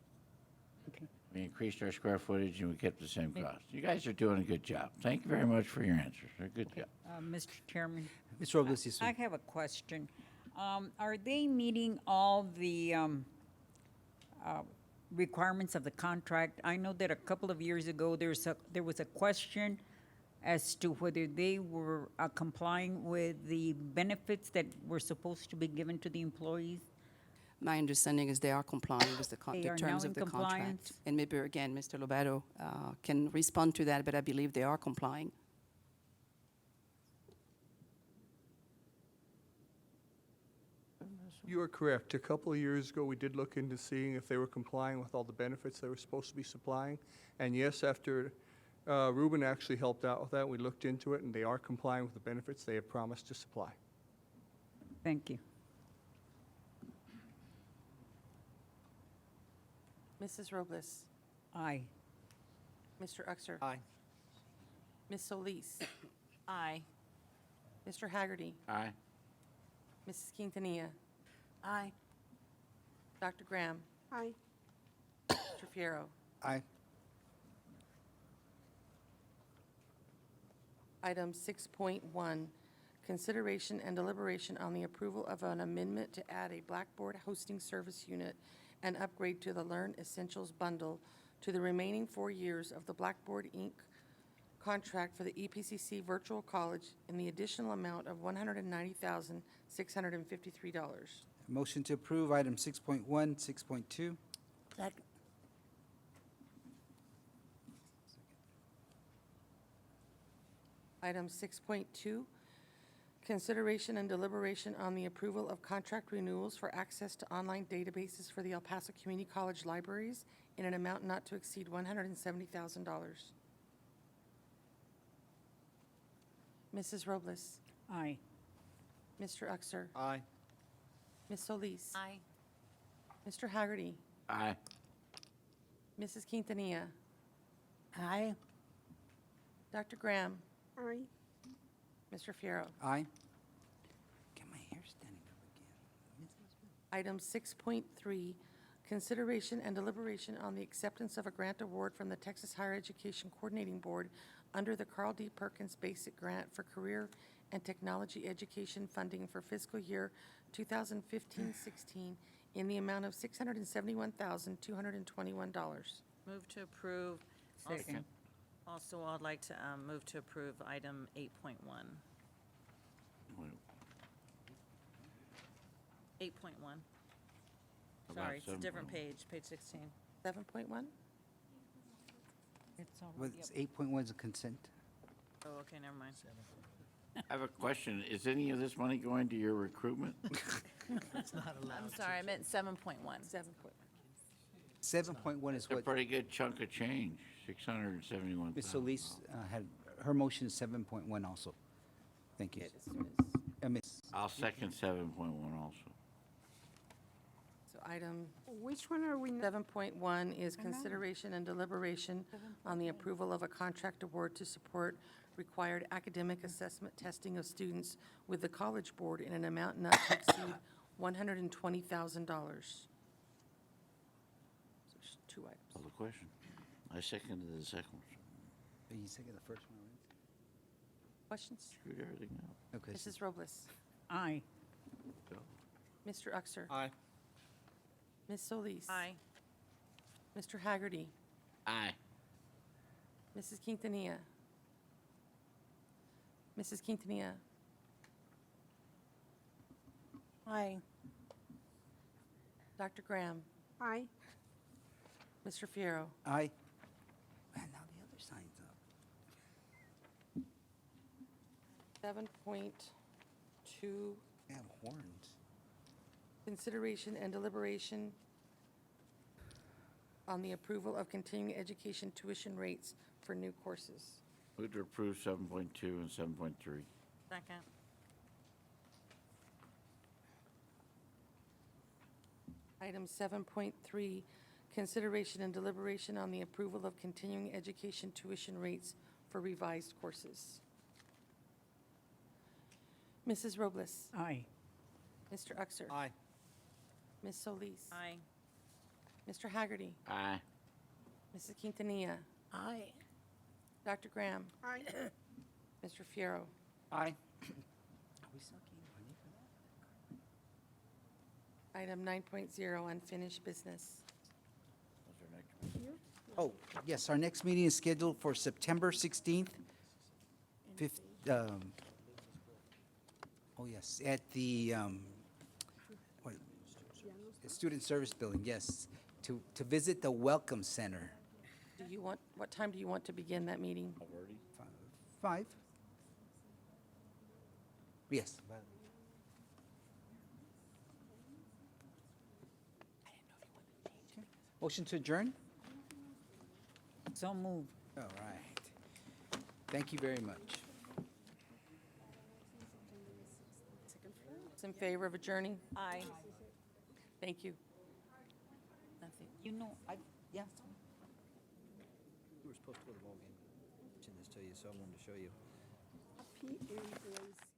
Okay. We increased our square footage and we kept the same cost. You guys are doing a good job. Thank you very much for your answers. A good job. Mr. Chairman? Ms. Robles, yes, I ma'am. have a question. Are they meeting all the requirements of the contract? I know that a couple of years ago, there was a question as to whether they were complying with the benefits that were supposed to be given to the employees. My understanding is they are complying with the They the are terms now of in the contract. compliance? And maybe, again, Mr. Lobato can respond to that, but I believe they are complying. You are correct. A couple of years ago, we did look into seeing if they were complying with all the benefits they were supposed to be supplying. And yes, after Ruben actually helped out with that, we looked into it, and they are complying with the benefits they have promised to supply. Thank you. Mrs. Robles. Aye. Mr. Uxer. Aye. Ms. Solis. Aye. Mr. Haggerty. Aye. Mrs. Quintanilla. Aye. Dr. Graham. Aye. Mr. Fierro. Aye. Item 6.1, consideration and deliberation on the approval of an amendment to add a Blackboard hosting service unit and upgrade to the Learn Essentials bundle to the remaining 4 years of the Blackboard, Inc. contract for the EPCC Virtual College in the additional amount of $190,653. Motion to approve item 6.1, 6.2. Second. Item 6.2, consideration and deliberation on the approval of contract renewals for access to online databases for the El Paso Community College libraries in an amount not to exceed $170,000. Mrs. Robles. Aye. Mr. Uxer. Aye. Ms. Solis. Aye. Mr. Haggerty. Aye. Mrs. Quintanilla. Aye. Dr. Graham. Aye. Mr. Fierro. Aye. Get my hair standing up again. Item 6.3, consideration and deliberation on the acceptance of a grant award from the Texas Higher Education Coordinating Board under the Carl D. Perkins Basic Grant for Career and Technology Education Funding for fiscal year 2015-16 in the amount of $671,221. Move to approve. Second. Also, I'd like to move to approve item 8.1. 8.1. Sorry, it's a different page, page 16. 7.1? It's Well, already it's 8.1 is a consent. Oh, okay, never mind. I have a question. Is any of this money going to your recruitment? It's not allowed. I'm sorry, I meant 7.1. 7.1. 7.1 is It's a what pretty good chunk of change, $671,000. Ms. Solis had, her motion is 7.1 also. Thank you. Ms. I'll second 7.1 also. So item Which one are we? 7.1 is consideration and deliberation on the approval of a contract award to support required academic assessment testing of students with the College Board in an amount not to exceed $120,000. So there's 2 items. Call the question. I seconded the second one. You second the first one already? Questions? Screwed everything up. Okay. Mrs. Robles. Aye. Go. Mr. Uxer. Aye. Ms. Solis. Aye. Mr. Haggerty. Aye. Mrs. Quintanilla. Mrs. Quintanilla. Aye. Dr. Graham. Aye. Mr. Fierro. Aye. Man, now the other sign's up. 7.2, They have horns. consideration and deliberation on the approval of continuing education tuition rates for new courses. Move to approve 7.2 and 7.3. Second. Item 7.3, consideration and deliberation on the approval of continuing education tuition rates for revised courses. Mrs. Robles. Aye. Mr. Uxer. Aye. Ms. Solis. Aye. Mr. Haggerty. Aye. Mrs. Quintanilla. Aye. Dr. Graham. Aye. Mr. Fierro. Aye. Are we still getting money for that? Item 9.0, unfinished business. Oh, yes, our next meeting is scheduled for September 16th. Oh, yes, at the, what, the Student Service Building, yes, to visit the Welcome Center. Do you want, what time do you want to begin that meeting? 5? Yes. Motion to adjourn? So moved. All right. Thank you very much. those in favor of adjourning? Aye. Thank you. Nothing. You know, yes. We were supposed to go to the ball game. Mentioned this to you, so I wanted to show you. PA boys.